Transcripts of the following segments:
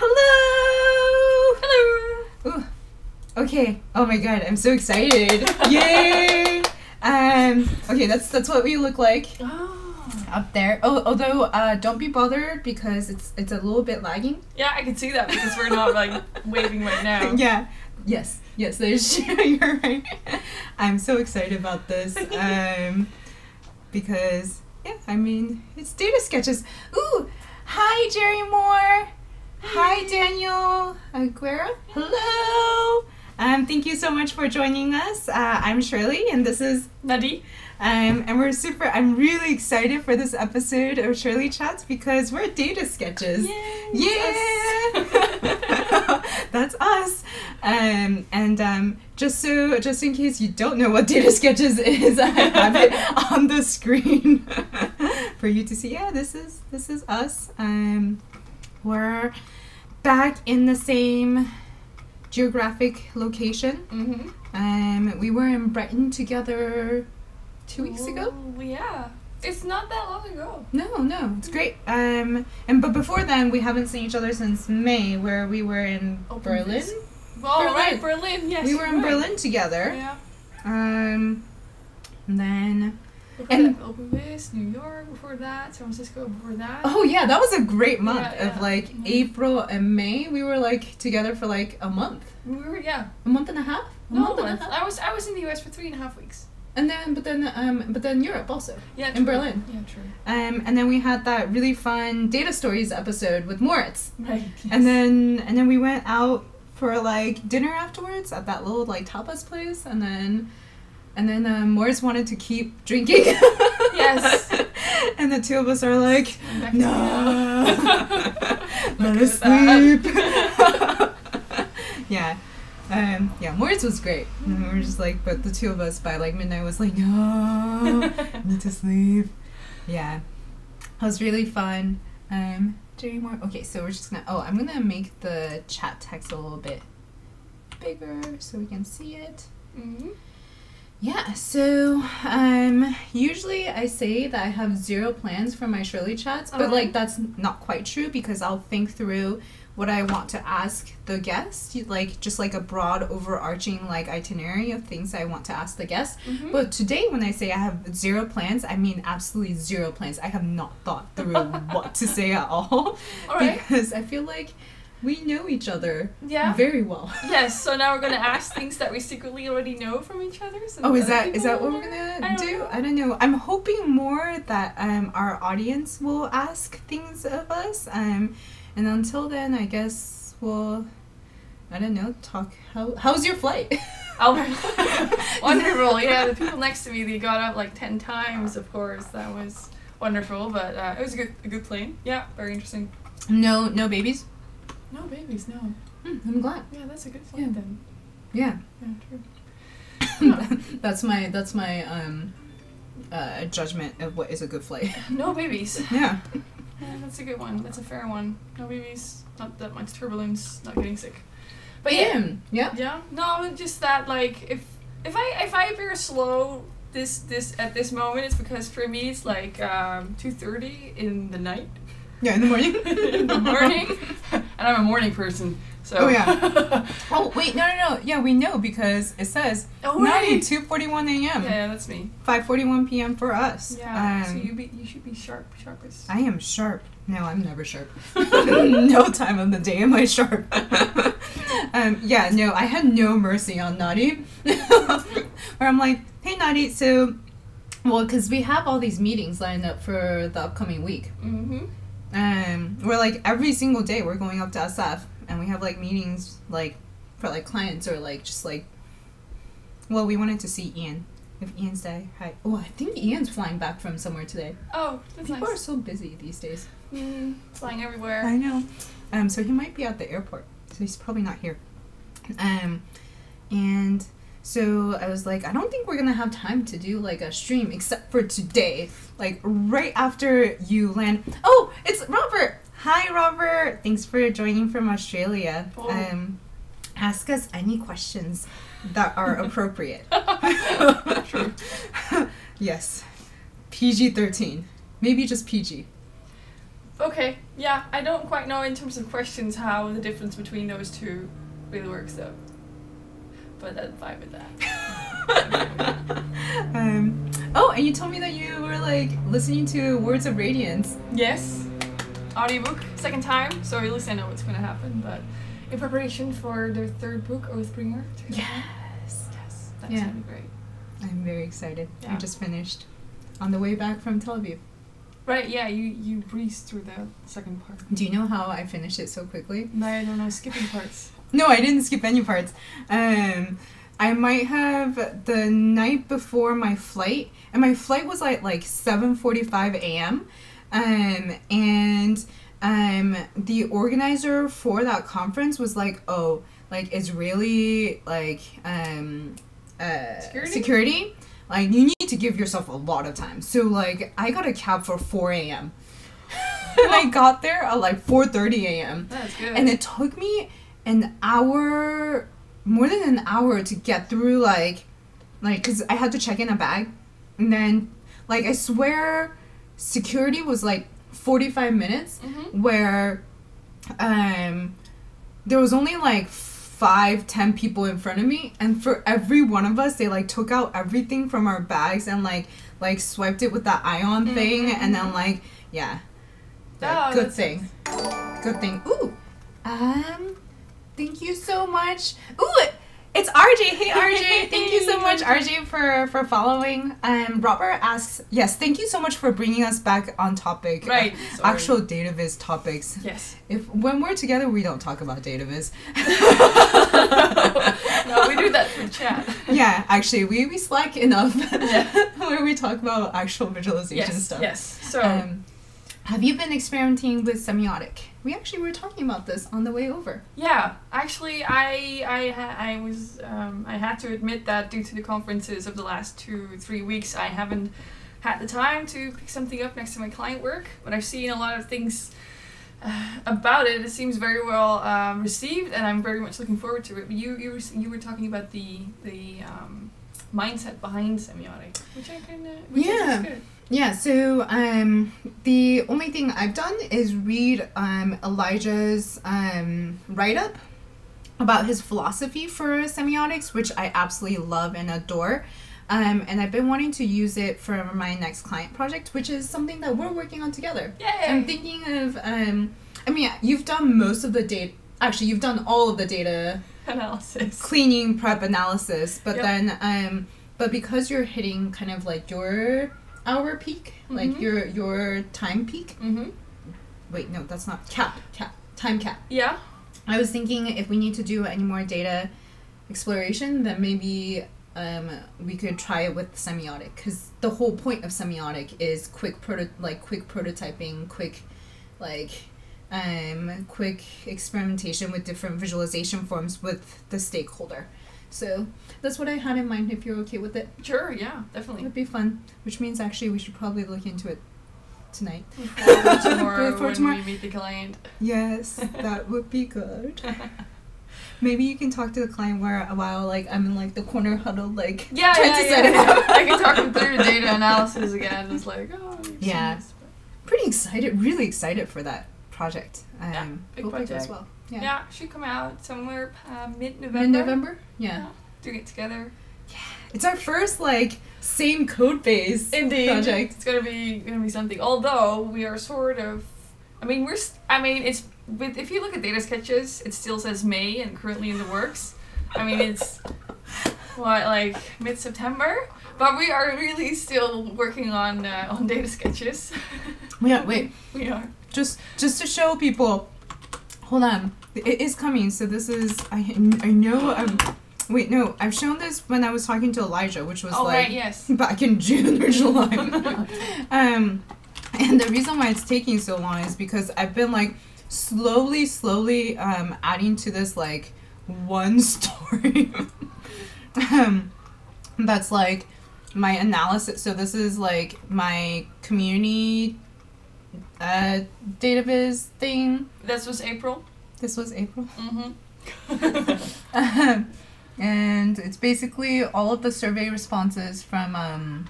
Hello! Hello! Ooh. Okay. Oh my god, I'm so excited. Yay! Okay, that's what we look like up there. Oh, although don't be bothered because it's a little bit lagging. Yeah, I can see that because we're not like waving right now. Yeah. Yes, there's you're right. I'm so excited about this. Because yeah, I mean, it's data sketches. Ooh, hi Jerry Moore. Hi Daniel Aguera. Hello. Thank you so much for joining us. I'm Shirley and this is Nadieh. And I'm really excited for this episode of Shirley Chats because we're data sketches. Yay! Yeah! That's us. Just in case you don't know what data sketches is, I have it on the screen for you to see. Yeah, this is us. We're back in the same geographic location. Mm-hmm. We were in Breton together 2 weeks ago. Yeah. It's not that long ago. No, it's great. But before then, we haven't seen each other since May, where we were in Berlin. Well, right, Berlin. Yes, we were in Berlin together. Yeah. And then. Openvis, New York before that, San Francisco before that. Oh yeah, that was a great month of like April and May. We were like together for like a month. We were a month and a half. I was in the US for 3.5 weeks. And then Europe also. Yeah, true. In Berlin. Yeah, true. And then we had that really fun Data Stories episode with Moritz. Right. Yes. And then we went out for like dinner afterwards at that little like tapas place, and then Moritz wanted to keep drinking. Yes. And the two of us are like, no, let us sleep. Yeah. Moritz was great. And we were just like, but the two of us by like midnight was like, no, need to sleep. Yeah. It was really fun. Jerry Moore. Okay, so we're just gonna, I'm gonna make the chat text a little bit bigger so we can see it. Mm-hmm. Yeah, so usually I say that I have 0 plans for my Shirley Chats, but like that's not quite true because I'll think through what I want to ask the guest, like just like a broad overarching like itinerary of things I want to ask the guest. Mm-hmm. But today when I say I have 0 plans, I mean absolutely 0 plans. I have not thought through what to say at all. All right. Because I feel like we know each other very well. Yes, so now we're going to ask things that we secretly already know from each other. So is that what we're going to do? I don't know. I'm hoping more that our audience will ask things of us. And until then, I guess we'll, I don't know, talk. How's your flight? Wonderful. Yeah, the people next to me, they got up like 10 times, of course. That was wonderful, but it was a good plane. Yeah, very interesting. No babies? No babies, no. I'm glad. Yeah, that's a good flight then. Yeah. Yeah, true. That's my judgment of what is a good flight. No babies. Yeah. Yeah, that's a good one. That's a fair one. No babies, not that much turbulence, not getting sick. But yeah. Yeah. No, just that like if I appear slow this at this moment, it's because for me it's like 2:30 in the night. Yeah, in the morning. In the morning. And I'm a morning person. So. Oh yeah. Oh wait, no. Yeah, we know because it says 2:41 a.m. Yeah, that's me. 5:41 p.m. for us. Yeah. So you should be sharpest. I am sharp. No, I'm never sharp. No time of the day am I sharp. Yeah, no, I had no mercy on Nadieh. Where I'm like, hey Nadieh, so, well, because we have all these meetings lined up for the upcoming week. Mm-hmm. We're like every single day we're going up to SF and we have like meetings like for like clients or like just like, well, we wanted to see Ian. If Ian's there, hi. Oh, I think Ian's flying back from somewhere today. Oh, that's People nice. are so busy these days. Flying everywhere. I know. So he might be at the airport. So he's probably not here. And so I was like, I don't think we're gonna have time to do like a stream except for today. Like right after you land. Oh, it's Robert. Hi, Robert. Thanks for joining from Australia. Oh. Ask us any questions that are appropriate. True. Yes. PG-13. Maybe just PG. Okay, yeah, I don't quite know in terms of questions how the difference between those two really works though. But I'm fine with that. Oh, and you told me that you were like listening to Words of Radiance. Yes. Audiobook, second time, so at least I know what's going to happen, but in preparation for their third book, Oathbringer. Yes. That's going to be great. I'm very excited. Yeah. I just finished on the way back from Tel Aviv. Right, yeah, you breezed through the second part. Do you know how I finished it so quickly? No, I don't know, skipping parts. No, I didn't skip any parts. I might have the night before my flight, and my flight was like 7:45 a.m. And the organizer for that conference was like, oh, like Israeli security, like you need to give yourself a lot of time. So like I got a cab for 4 a.m. and I got there at like 4:30 a.m. That's good. And it took me an hour, more than an hour, to get through like because I had to check in a bag, and then like I swear security was like 45 minutes, where there was only like 5-10 people in front of me, and for every one of us they like took out everything from our bags and like swiped it with that ion thing, and then like good thing. Ooh, thank you so much. Ooh, it's RJ. Hey RJ, thank you so much RJ for following. Robert asks, yes, thank you so much for bringing us back on topic. Right. Actual DataViz topics. Yes. When we're together, we don't talk about DataViz. No, we do that through chat. Yeah, actually, we slack enough where we talk about actual visualization stuff. Yes. So, have you been experimenting with semiotic? We actually were talking about this on the way over. Yeah, actually, I had to admit that due to the conferences of the last 2-3 weeks, I haven't had the time to pick something up next to my client work. But I've seen a lot of things about it. It seems very well received, and I'm very much looking forward to it. But you were talking about the mindset behind semiotic, which I kind of is good. Yeah, so the only thing I've done is read Elijah's write-up about his philosophy for semiotics, which I absolutely love and adore. And I've been wanting to use it for my next client project, which is something that we're working on together. Yay! I'm thinking of, you've done most of the data, actually you've done all of the data analysis, cleaning, prep, analysis, but then, but because you're hitting kind of like your hour peak, like your time peak. Wait, no, that's not time cap. Yeah. I was thinking if we need to do any more data exploration, then maybe we could try it with semiotic, because the whole point of semiotic is quick prototyping, quick experimentation with different visualization forms with the stakeholder. So that's what I had in mind, if you're okay with it. Sure, yeah, definitely. It would be fun, which means actually we should probably look into it tonight. Before tomorrow when we meet the client. Yes, that would be good. Maybe you can talk to the client while like I'm in like the corner huddled trying to set it up. I can talk them through data analysis again. It's like, yeah. Pretty excited, really excited for that project. Big hope project. it goes well. Yeah, should come out somewhere mid-November. Mid-November? Yeah. Doing it together. Yeah. It's our first same code base project. It's gonna be something. Although we are sort of, it's if you look at data sketches, it still says May and currently in the works. It's mid-September, but we are really still working on data sketches. Yeah, wait. We are. Just to show people. Hold on. It is coming. So this is I know. Wait, no. I've shown this when I was talking to Elijah, which was back in June or July. And the reason why it's taking so long is because I've been slowly adding to this one story. That's my analysis. So this is my community DataViz thing. This was April. And it's basically all of the survey responses from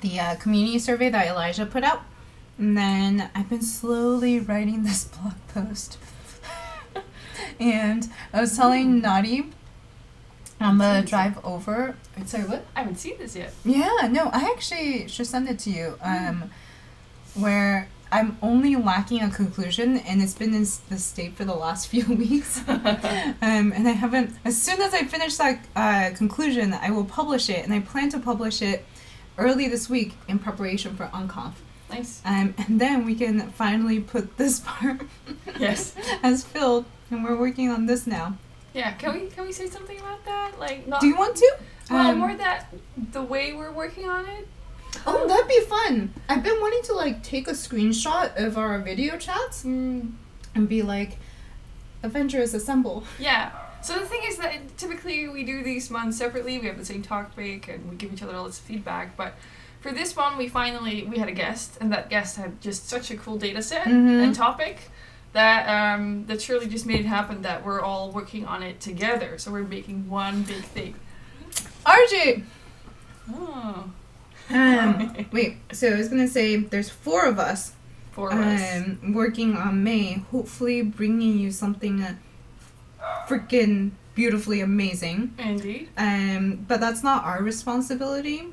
the community survey that Elijah put out. And then I've been slowly writing this blog post. And I was telling Nadieh on the drive over. Sorry, what? I haven't seen this yet. Yeah, no, I actually should send it to you. Where I'm only lacking a conclusion, and it's been in this state for the last few weeks. And I haven't. As soon as I finish that conclusion, I will publish it, and I plan to publish it early this week in preparation for UnConf. Nice. And then we can finally put this part yes as filled, and we're working on this now. Yeah, can we say something about that? Like, not. Do you want to? Well, more that the way we're working on it. Oh, that'd be fun. I've been wanting to like take a screenshot of our video chats and be like, Avengers assemble. Yeah. So the thing is that typically we do these months separately. We have the same topic and we give each other lots of feedback. But for this one, we had a guest, and that guest had just such a cool data set and topic that that Shirley just made it happen that we're all working on it together. So we're making one big thing. RJ! Oh. Wait, so I was gonna say there's 4 of us. 4 of us. Working on May, hopefully bringing you something freaking beautifully amazing. Indeed. But that's not our responsibility.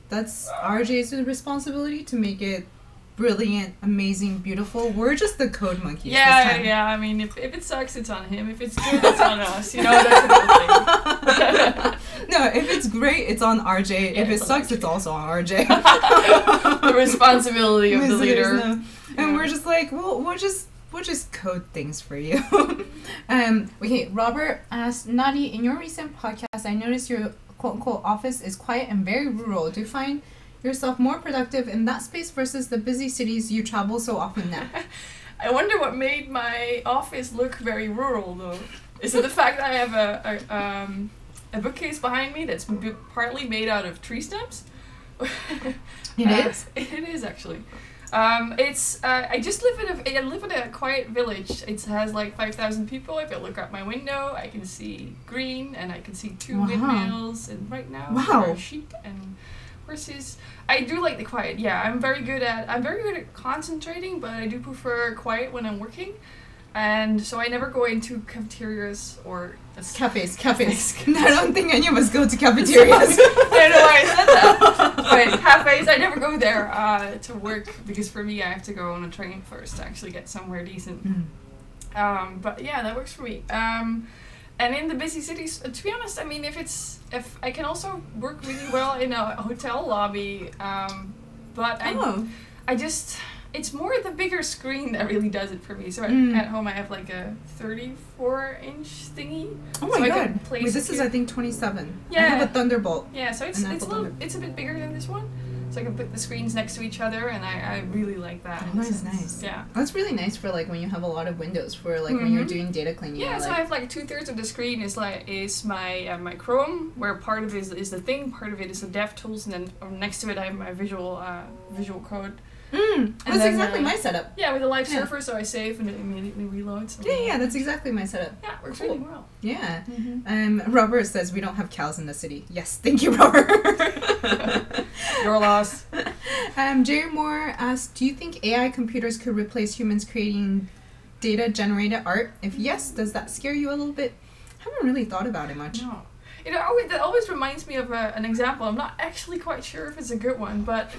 That's RJ's responsibility to make it brilliant, amazing, beautiful. We're just the code monkeys. Yeah. I mean, if it sucks, it's on him. If it's good, it's on us. You know, that's a good thing. No, if it's great, it's on RJ. Yeah, if it sucks, it's also on RJ. The responsibility of the leader. No. And we're just like, well, we'll just code things for you. Okay, Robert asked, Nadieh, in your recent podcast, I noticed your quote-unquote office is quiet and very rural. Do you find yourself more productive in that space versus the busy cities you travel so often now? I wonder what made my office look very rural, though. Is it the fact that I have a bookcase behind me that's partly made out of tree stumps? It is? It is, actually. I just live in a quiet village. It has like 5,000 people. If I look out my window, I can see green, and I can see 2 windmills, and right now there are sheep and horses. I do like the quiet. Yeah, I'm very good at concentrating, but I do prefer quiet when I'm working. And so I never go into cafeterias or cafes. I don't think any of us go to cafeterias. I don't know why I said that. But cafes, I never go there to work, because for me, I have to go on a train first to actually get somewhere decent. But yeah, that works for me. And in the busy cities, to be honest, I mean, if I can also work really well in a hotel lobby, but I just. It's more the bigger screen that really does it for me. So at home I have like a 34-inch thingy. Oh my god! Wait, this is I think 27. Yeah. I have a Thunderbolt. Yeah, so it's a bit bigger than this one. So I can put the screens next to each other, and I really like that. Oh, that's nice. Yeah. That's really nice for like when you have a lot of windows for like when you're doing data cleaning. Yeah, so I have like 2/3 of the screen is my my Chrome, where part of it is the thing, part of it is the dev tools, and then next to it I have my visual code. That's exactly my setup. Yeah, with a live surfer, so I save and it immediately reloads. Yeah, that's exactly my setup. Yeah, it works really well. Yeah. Robert says we don't have cows in the city. Yes, thank you, Robert. Your loss. Jerry Moore asked, do you think AI computers could replace humans creating data-generated art? If yes, does that scare you a little bit? I haven't really thought about it much. No. That always reminds me of an example. I'm not actually quite sure if it's a good one, but...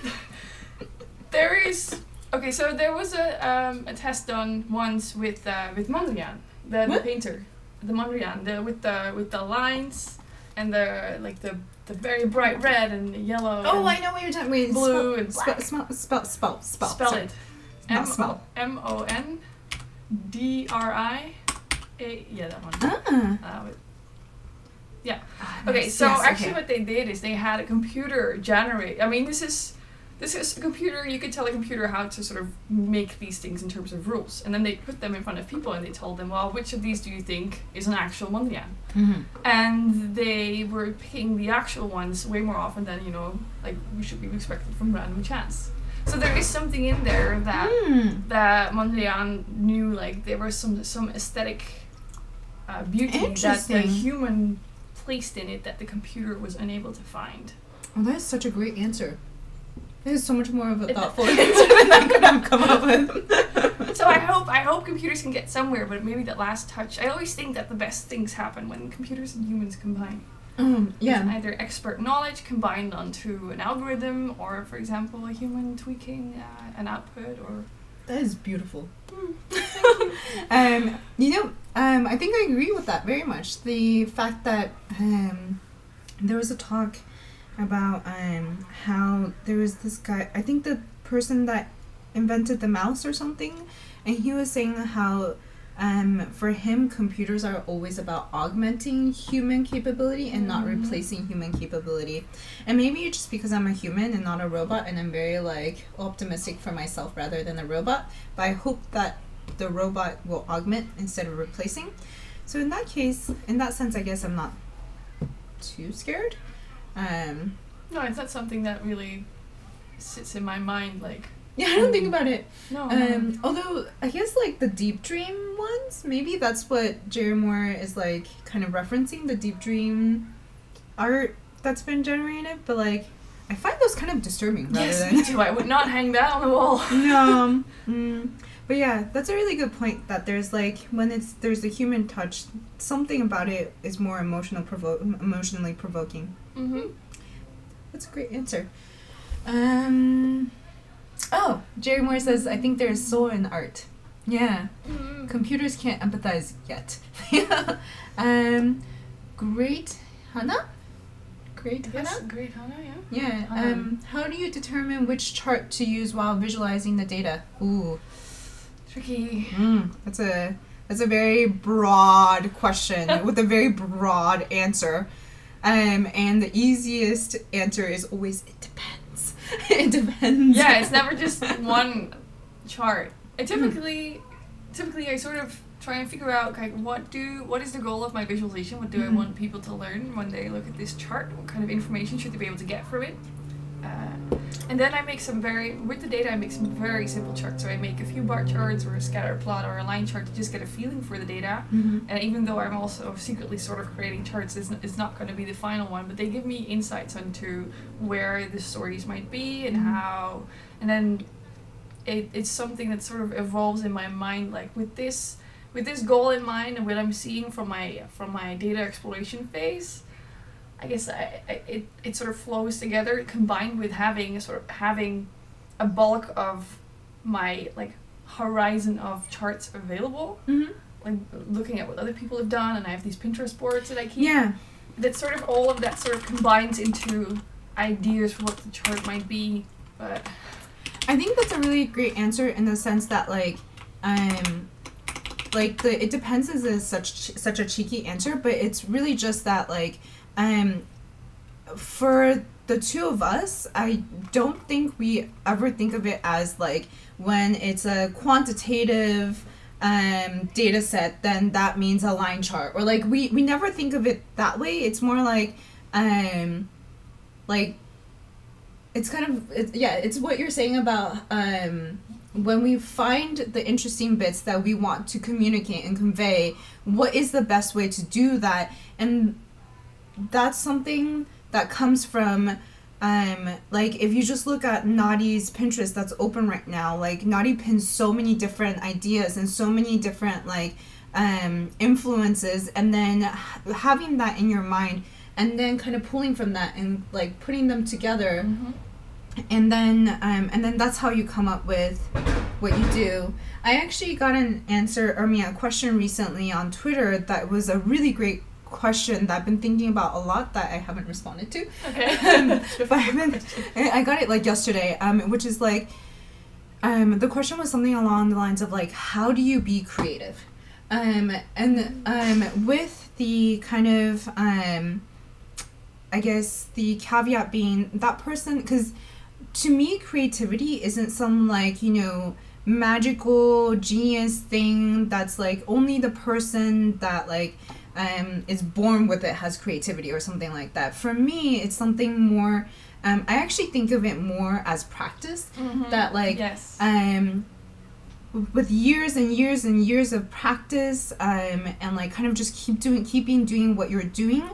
So there was a test done once with Mondrian, the painter, the Mondrian, with the lines and the very bright red and yellow. Oh, I know what you're talking about. Blue and black. Spell it. MONDRI. Yeah, that one. Yeah. Okay, so actually what they did is they had a computer generate. I mean, this is a computer. You could tell a computer how to sort of make these things in terms of rules, and then they put them in front of people and they told them, well, which of these do you think is an actual Mondrian? And they were picking the actual ones way more often than like we should be expected from random chance. So there is something in there that Mondrian knew, like there was some aesthetic beauty that the human placed in it that the computer was unable to find. Oh, that is such a great answer. There's so much more of a thoughtful answer than I could have come up with. So I hope computers can get somewhere, but maybe that last touch. I always think that the best things happen when computers and humans combine. Yeah. It's either expert knowledge combined onto an algorithm, or, for example, a human tweaking an output, or... That is beautiful. I think I agree with that very much. The fact that there was a talk about how there was this guy, I think the person that invented the mouse or something, and he was saying how for him computers are always about augmenting human capability and not replacing human capability. And maybe it's just because I'm a human and not a robot, and I'm very like optimistic for myself rather than a robot, but I hope that the robot will augment instead of replacing. So in that case, in that sense, I guess I'm not too scared. No, it's not something that really sits in my mind, like... Yeah, I don't think about it. No. Although, I guess, like, the deep dream ones, maybe that's what Jerry Moore is, like, kind of referencing, the deep dream art that's been generated, but, like, I find those kind of disturbing rather yes, than... me too. I would not hang that on the wall. No. But yeah, that's a really good point, that there's, like, when there's a human touch, something about it is more emotionally provoking. Mm-hmm. That's a great answer. Oh, Jerry Moore says, I think there is soul in art. Yeah. Mm-hmm. Computers can't empathize yet. Great Hannah? Great Hannah? Yes, great Hannah, yeah. Yeah. How do you determine which chart to use while visualizing the data? Ooh. Tricky. That's a very broad question with a very broad answer. And the easiest answer is always, it depends. It depends. Yeah, it's never just one chart. Typically I sort of try and figure out like what is the goal of my visualization? What do I want people to learn when they look at this chart? What kind of information should they be able to get from it? And then I make with the data I make some very simple charts. So I make a few bar charts or a scatter plot or a line chart to just get a feeling for the data. And even though I'm also secretly sort of creating charts, it's not going to be the final one, but they give me insights into where the stories might be and how, and then it's something that sort of evolves in my mind, like with this goal in mind and what I'm seeing from my data exploration phase. I guess it sort of flows together, combined with having a bulk of my like horizon of charts available, like looking at what other people have done, and I have these Pinterest boards that I keep. Yeah, that sort of all of that sort of combines into ideas for what the chart might be. But I think that's a really great answer in the sense that like it depends is such a cheeky answer, but it's really just that like. For the two of us, I don't think we ever think of it as like when it's a quantitative data set, then that means a line chart, or like we never think of it that way. It's more like it's kind of it's what you're saying about when we find the interesting bits that we want to communicate and convey, what is the best way to do that? And that's something that comes from like if you just look at Nadieh's Pinterest that's open right now, like Nadieh pins so many different ideas and so many different like influences, and then having that in your mind and then kind of pulling from that and like putting them together, and then that's how you come up with what you do. I actually got a question recently on Twitter that was a really great question that I've been thinking about a lot that I haven't responded to. Okay. But I got it like yesterday, which is like the question was something along the lines of like, how do you be creative? With the kind of I guess the caveat being that person, because to me creativity isn't some like, you know, magical genius thing that's like only the person that like is born with it has creativity or something like that. For me, it's something more, I actually think of it more as practice, that like, yes. With years and years and years of practice, and like kind of just keeping doing what you're doing,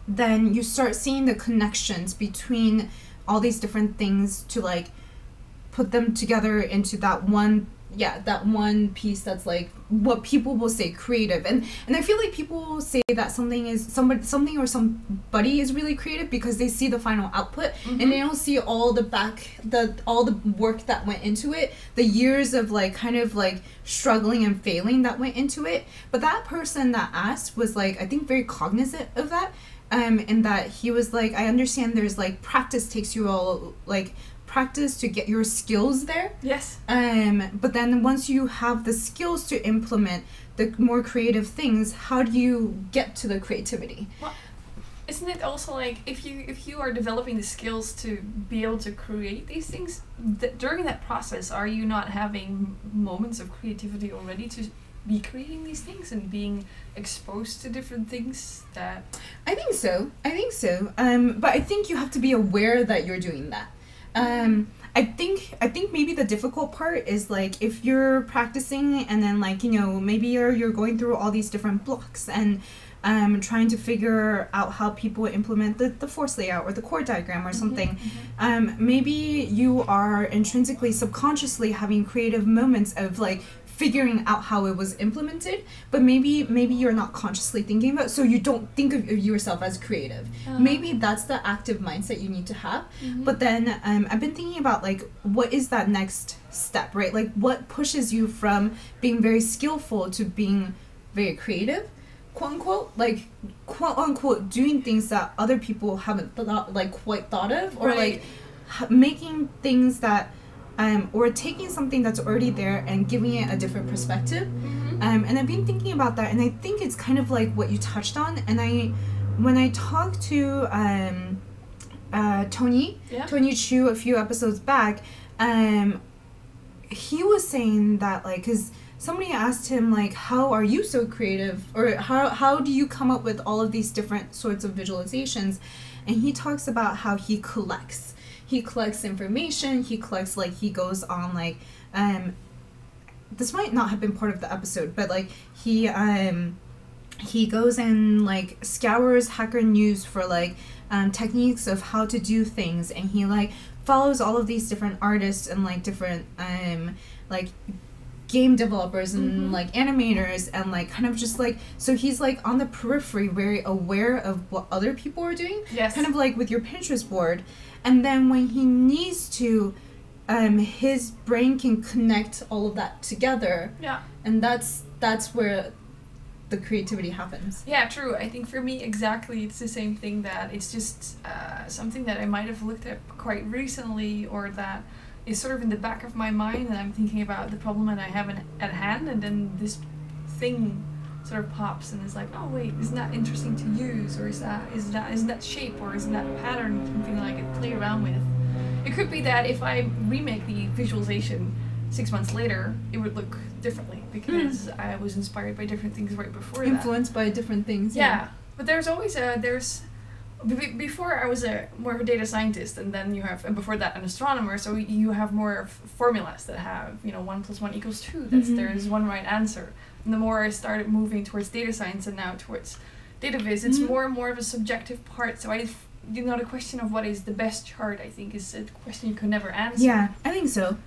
then you start seeing the connections between all these different things to like put them together into that one piece that's like what people will say creative. And I feel like people will say that something is really creative because they see the final output, and they don't see all the work that went into it, the years of like kind of like struggling and failing that went into it. But that person that asked was like, I think, very cognizant of that, and that he was like, I understand there's like practice takes you all like practice to get your skills there. Yes. But then once you have the skills to implement the more creative things, how do you get to the creativity? Well, isn't it also like if you are developing the skills to be able to create these things, during that process, are you not having moments of creativity already to be creating these things and being exposed to different things that... I think so. But I think you have to be aware that you're doing that. I think maybe the difficult part is like if you're practicing and then like, you know, maybe you're going through all these different blocks and trying to figure out how people implement the force layout or the chord diagram or something. Maybe you are intrinsically, subconsciously having creative moments of like figuring out how it was implemented, but maybe you're not consciously thinking about it, so you don't think of yourself as creative. Maybe that's the active mindset you need to have. But then I've been thinking about like, what is that next step, right? Like what pushes you from being very skillful to being very creative, quote unquote, like quote unquote doing things that other people haven't quite thought of, or like making things that or taking something that's already there and giving it a different perspective. And I've been thinking about that, and I think it's kind of like what you touched on. And when I talked to Tony Chu a few episodes back, he was saying that like, because somebody asked him like, how are you so creative, or how do you come up with all of these different sorts of visualizations? And he talks about how he collects information. He collects, like, he goes on like this might not have been part of the episode, but like he goes and like scours Hacker News for like techniques of how to do things, and he like follows all of these different artists and like different like game developers and like animators, and like kind of just like, so he's like on the periphery, very aware of what other people are doing. Yes. Kind of like with your Pinterest board. And then when he needs to, his brain can connect all of that together. Yeah. And that's where the creativity happens. Yeah, true. I think for me, exactly, it's the same thing, that it's just something that I might have looked at quite recently, or that is sort of in the back of my mind, and I'm thinking about the problem that I have at hand, and then this thing sort of pops and is like, oh wait, isn't that interesting to use, or isn't that shape, or isn't that pattern something that I could play around with? It could be that if I remake the visualization 6 months later, it would look differently because I was inspired by different things right before that. Influenced by different things. Yeah. But there's always before I was more of a data scientist, and then you have, and before that an astronomer, so you have more formulas that have, 1 + 1 = 2, there is one right answer. And the more I started moving towards data science and now towards data viz, it's more and more of a subjective part. So the question of what is the best chart, I think, is a question you can never answer. Yeah, I think so.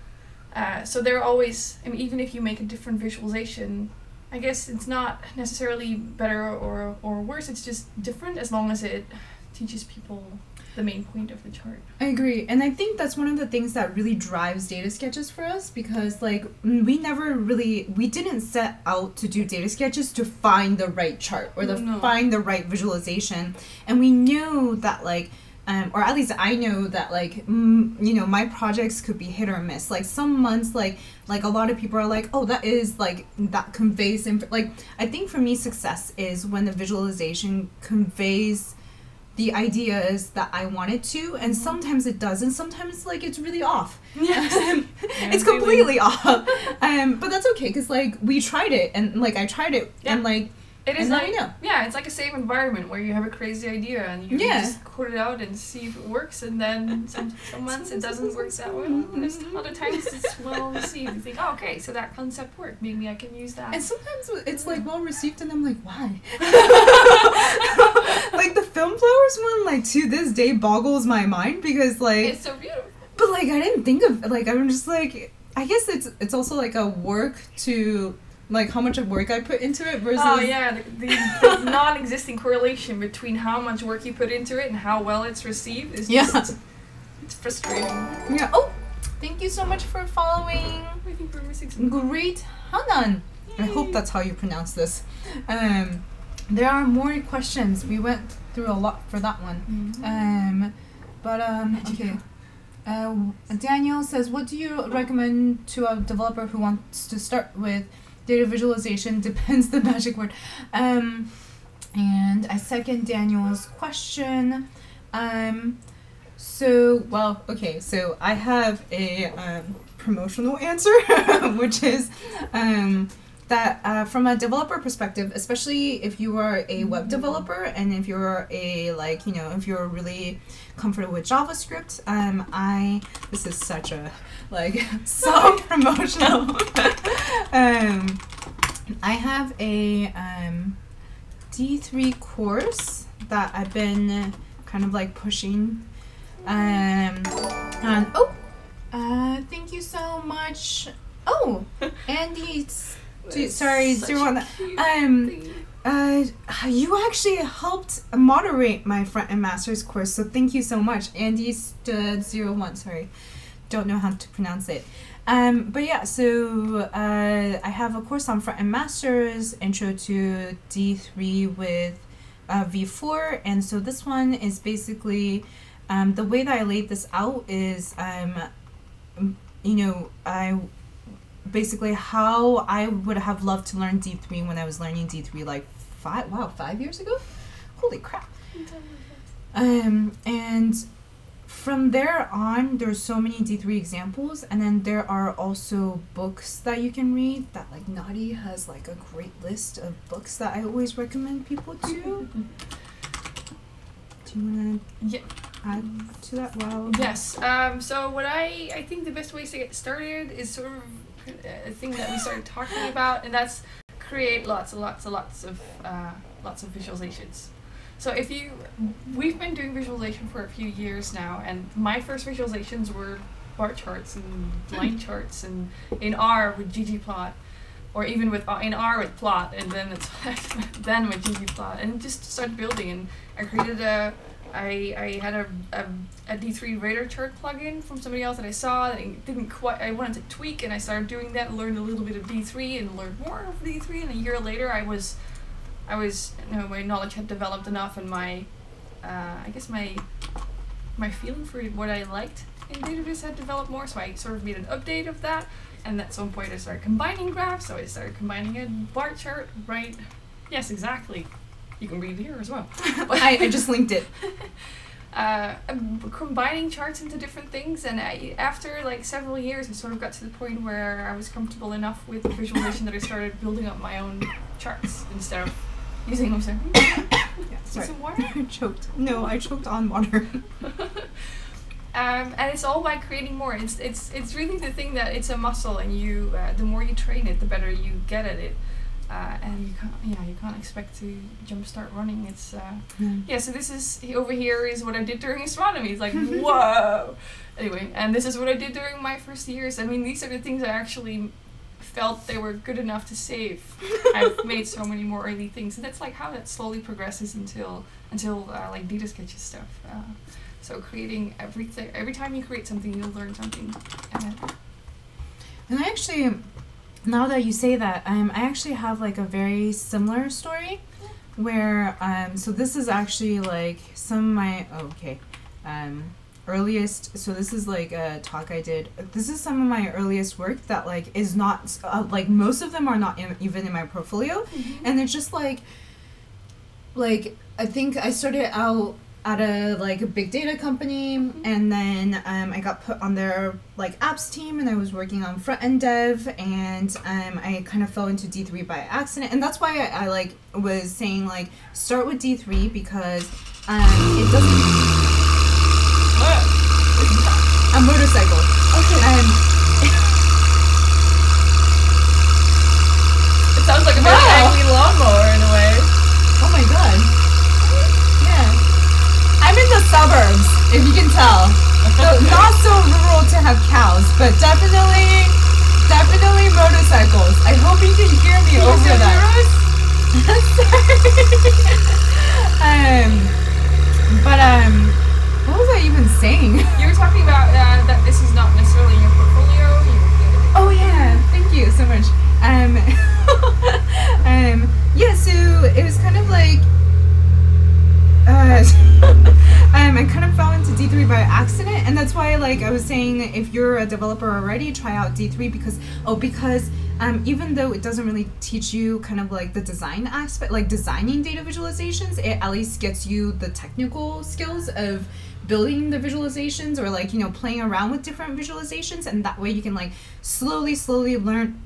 So there are always, I mean, even if you make a different visualization, I guess it's not necessarily better or worse, it's just different, as long as it teaches people the main point of the chart. I agree, and I think that's one of the things that really drives data sketches for us, because like we didn't set out to do data sketches to find the right chart or find the right visualization, and we knew that like or at least I know that like my projects could be hit or miss. Like some months like a lot of people are like, oh, that is like, that conveys like, I think for me success is when the visualization conveys the ideas that I wanted to, and sometimes it does, and sometimes like it's really off. It's completely off. But that's okay, because like we tried it, and like I tried it, and like it is like, it's like a safe environment where you have a crazy idea and you just code it out and see if it works, and then some months it doesn't work that well. There's other times it's well received. You think, oh, okay, so that concept worked, maybe I can use that. And sometimes it's like well received, and I'm like, why? Like the film flowers one, like, to this day boggles my mind because, like... It's so beautiful. But, like, I didn't think of... Like, I'm just, like... I guess it's also, like, a work to... Like, how much of work I put into it versus... Oh, yeah. The non-existing correlation between how much work you put into it and how well it's received is just... It's frustrating. Yeah. Oh! Thank you so much for following. I think we're missing some. Great Hanan. I hope that's how you pronounce this. There are more questions. We went through a lot for that one. Okay. Daniel says, what do you recommend to a developer who wants to start with data visualization? Depends the magic word. And I second Daniel's question. So I have a promotional answer, which is that from a developer perspective, especially if you are a web developer and if you're if you're really comfortable with JavaScript, this is such a self-promotional. I have a D3 course that I've been kind of like pushing. Thank you so much. Oh, Andy, sorry, 01. You actually helped moderate my front end master's course, so thank you so much, Andy 01. Sorry, don't know how to pronounce it. But yeah, so I have a course on front end masters, intro to D3 with V4, and so this one is basically the way that I laid this out is basically how I would have loved to learn D3 when I was learning D3 like 5 years ago. Holy crap. And from there on, there's so many D3 examples, and then there are also books that you can read that like Nadieh has like a great list of books that I always recommend people to. Do you want to add to that? Wow. Yes. So what I think the best ways to get started is sort of a thing that we started talking about, and that's create lots of visualizations. So we've been doing visualization for a few years now, and my first visualizations were bar charts and line charts, and in R with ggplot, or even in R with plot, and then then with ggplot, and just started building. And I created I had a D3 radar chart plugin from somebody else that I saw that I wanted to tweak, and I started doing that, learned a little bit of D3 and learned more of D3, and a year later my knowledge had developed enough, and my feeling for what I liked in database had developed more, so I sort of made an update of that, and at some point I started combining graphs, so I started combining a bar chart, right? Yes, exactly. You can read it here as well. I just linked it. Combining charts into different things, and after like several years, I sort of got to the point where I was comfortable enough with visualization that I started building up my own charts instead of using them. Sorry. Some water? I choked. No, I choked on water. And it's all by creating more. It's really the thing that it's a muscle, and the more you train it, the better you get at it. And you can't expect to jumpstart running. It's so this is over here is what I did during astronomy. It's like whoa. Anyway, and this is what I did during my first years. I mean, these are the things I actually felt they were good enough to save. I've made so many more early things, and that's like how that slowly progresses until like data sketches stuff. So creating everything. Every time you create something, you'll learn something. And I actually. Now that you say that, I actually have like a very similar story where, so this is actually like some of my, earliest, so this is like a talk I did. This is some of my earliest work that like is not, like most of them are not even in my portfolio. Mm-hmm. And it's just like I think I started out at a big data company, and then I got put on their like apps team, and I was working on front end dev, and I kind of fell into D3 by accident, and that's why I like was saying like start with D3 because it doesn't. What? A motorcycle. Okay. It sounds like a very angry lawnmower in a way. Oh my god. Yeah. I'm in the suburbs, if you can tell. So not so rural to have cows, but definitely motorcycles. I hope you can hear me over that. What was I even saying? You were talking about that this is not necessarily your portfolio. Oh yeah, thank you so much. Yeah, so it was kind of like, I kind of fell into D3 by accident, and that's why, like, I was saying, if you're a developer already, try out D3 because even though it doesn't really teach you kind of like the design aspect, like designing data visualizations, it at least gets you the technical skills of building the visualizations, or like, you know, playing around with different visualizations, and that way you can like slowly learn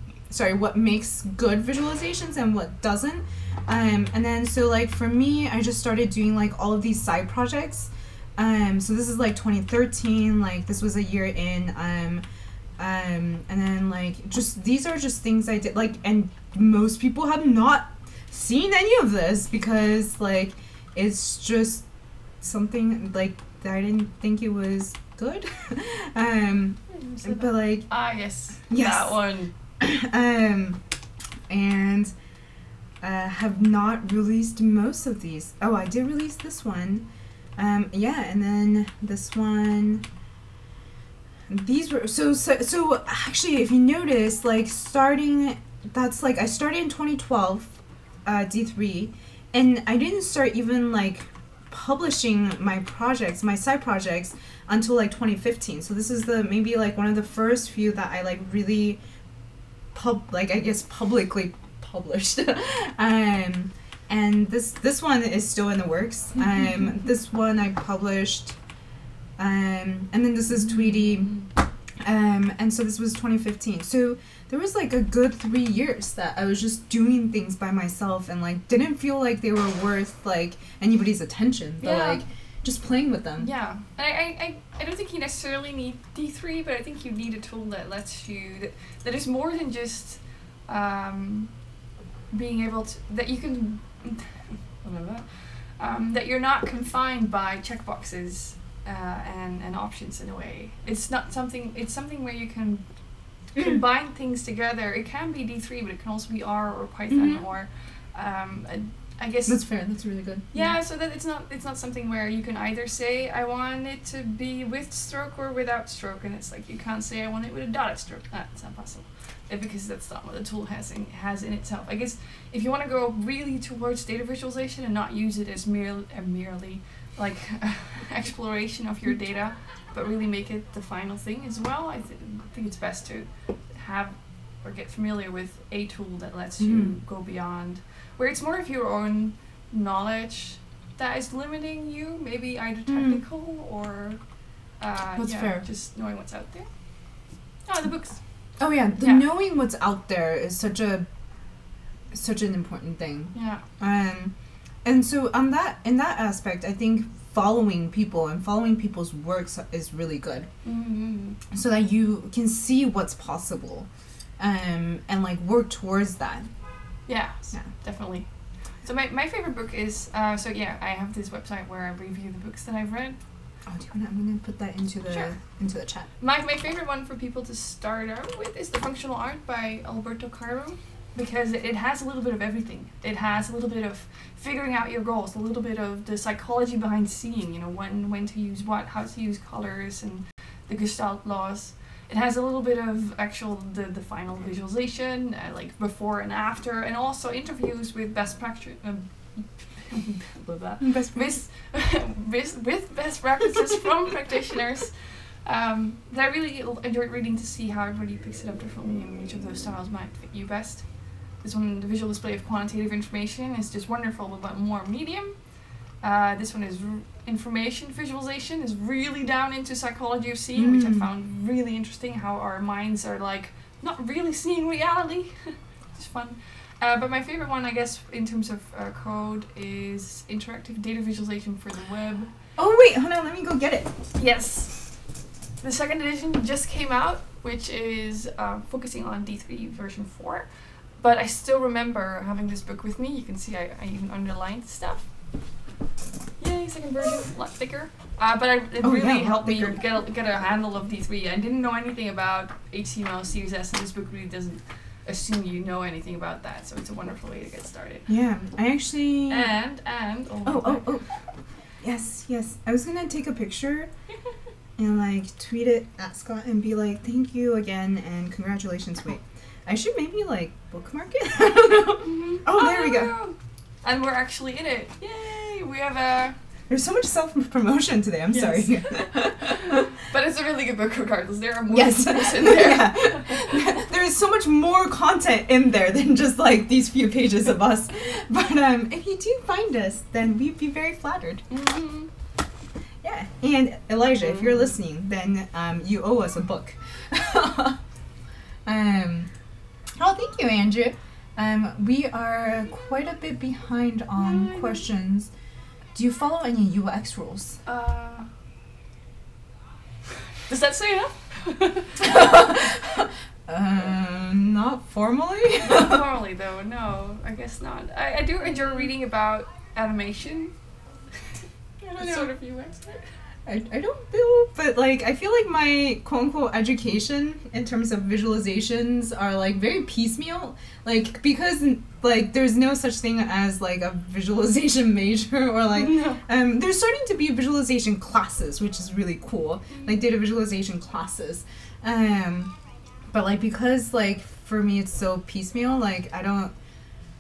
what makes good visualizations and what doesn't. And then so like for me, I just started doing like all of these side projects. So this is like 2013, like this was a year in, and then like just these are just things I did, like, and most people have not seen any of this because like it's just something like that I didn't think it was good. But like yes, that one. And have not released most of these. Oh, I did release this one. Yeah, and then this one. These were so actually, if you notice, like starting, that's like I started in 2012, D3, and I didn't start even like publishing my projects, my side projects, until like 2015. So this is the maybe like one of the first few that I like really publicly published. And this one is still in the works. This one I published, and then this is Tweety, and so this was 2015. So there was like a good 3 years that I was just doing things by myself and like didn't feel like they were worth like anybody's attention, but like just playing with them. Yeah, I don't think you necessarily need D3, but I think you need a tool that lets you, that is more than just being able to, that you can, that you're not confined by checkboxes and options in a way. It's not something, it's something where you can combine things together. It can be D3, but it can also be R or Python or I guess that's fair. That's really good. Yeah, so that it's not something where you can either say I want it to be with stroke or without stroke, and it's like you can't say I want it with a dotted stroke. That's not possible, because that's not what the tool has in itself. I guess if you want to go really towards data visualization and not use it as merely like exploration of your data, but really make it the final thing as well, I think it's best to have or get familiar with a tool that lets you go beyond, where it's more of your own knowledge that is limiting you, maybe either technical or fair. Just knowing what's out there. Oh, the books. Oh yeah, knowing what's out there is such an important thing. Yeah. And so in that aspect, I think following people and following people's works is really good, so that you can see what's possible, and like work towards that. Yeah, definitely. So my favorite book is I have this website where I review the books that I've read. Oh, I'm gonna put that into the chat. My favorite one for people to start out with is The Functional Art by Alberto Cairo, because it has a little bit of everything. It has a little bit of figuring out your goals, a little bit of the psychology behind seeing, you know, when to use what, how to use colors, and the Gestalt laws. It has a little bit of actual the final visualization, like before and after, and also interviews with best practice. With best practices from practitioners. That I really enjoyed reading to see how everybody picks it up differently and which of those styles might fit you best. This one, the visual display of quantitative information, is just wonderful, but more medium. This one is information visualization, is really down into psychology of seeing, which I found really interesting, how our minds are like not really seeing reality. It's fun. But my favorite one, I guess, in terms of code, is interactive data visualization for the web. Oh wait, hold on, let me go get it. Yes. The second edition just came out, which is focusing on D3 version 4. But I still remember having this book with me. You can see I even underlined stuff. Yay! definitely second version, a lot thicker. But it really helped me get a handle of D3. I didn't know anything about HTML, CSS, and this book really doesn't assume you know anything about that. So it's a wonderful way to get started. Yeah, I actually... And Yes. I was gonna take a picture and like tweet it at Scott and be like, thank you again and congratulations. Wait, I should maybe like bookmark it? I don't know. Mm-hmm. Oh, there we go. And we're actually in it. Yay! We have a... There's so much self-promotion today, I'm sorry. But it's a really good book regardless. There are more things in there. Yeah. There is so much more content in there than just like these few pages of us. But if you do find us, then we'd be very flattered. Mm-hmm. Yeah. And Elijah, if you're listening, then you owe us a book. Oh, thank you, Andrew. We are quite a bit behind on questions. Do you follow any UX rules? Does that say enough? Not formally. Not formally, though. No, I guess not. I do enjoy reading about animation. I don't know. Sort of UX. I don't feel, but like I feel like my quote unquote education in terms of visualizations are like very piecemeal, like because like there's no such thing as like a visualization major or like there's starting to be visualization classes, which is really cool, like data visualization classes, but like because like for me it's so piecemeal, like I don't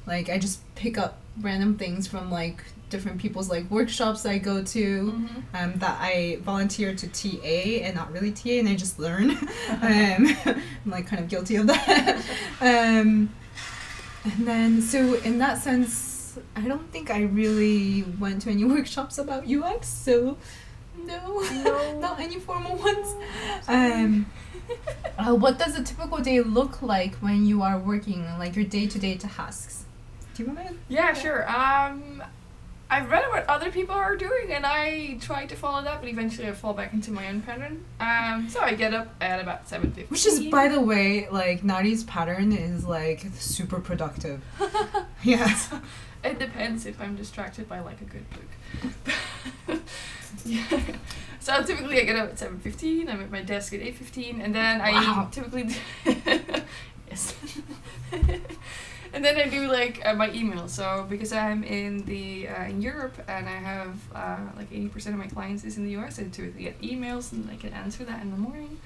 like I just pick up random things from like different people's like workshops I go to that I volunteer to TA and not really TA, and I just learn. I'm like kind of guilty of that. And then so in that sense I don't think I really went to any workshops about UX, so no. Not any formal ones. What does a typical day look like when you are working, like your day-to-day tasks? Do you want to? Yeah, sure. I've read what other people are doing and I try to follow that, but eventually I fall back into my own pattern. So I get up at about 7:15. Which is, by the way, like Nadieh's pattern is like super productive. Yes. It depends if I'm distracted by like a good book. Yeah. So typically I get up at 7:15. I'm at my desk at 8:15, and then I typically yes. And then I do like my email. So because I'm in Europe and I have like 80% of my clients is in the US, I typically get emails and I can answer that in the morning.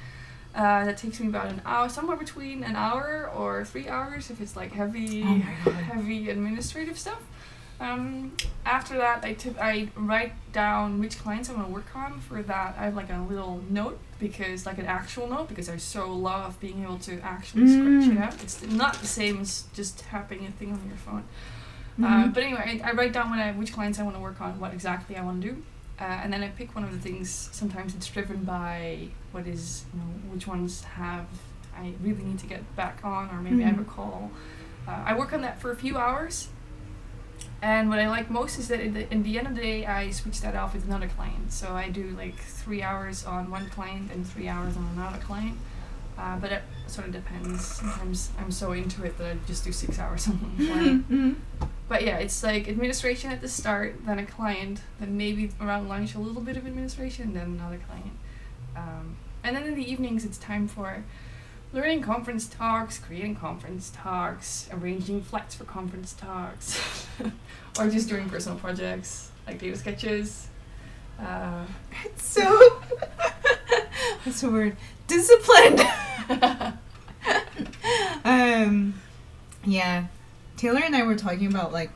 That takes me about an hour, somewhere between an hour or 3 hours if it's like heavy administrative stuff. After that, I write down which clients I want to work on. For that, I have like a little note, because like an actual note, because I so love being able to actually scratch it out. It's not the same as just tapping a thing on your phone. But anyway, I write down which clients I want to work on, what exactly I want to do, and then I pick one of the things. Sometimes it's driven by which ones I really need to get back on, or maybe I have a call. I work on that for a few hours. And what I like most is that in the end of the day, I switch that off with another client. So I do like 3 hours on one client and 3 hours on another client. But it sort of depends. Sometimes I'm so into it that I just do 6 hours on one client. But yeah, it's like administration at the start, then a client, then maybe around lunch a little bit of administration, then another client. And then in the evenings, it's time for learning conference talks, creating conference talks, arranging flights for conference talks, or just doing personal projects like data sketches. It's so what's the word? Disciplined. Yeah. Taylor and I were talking about I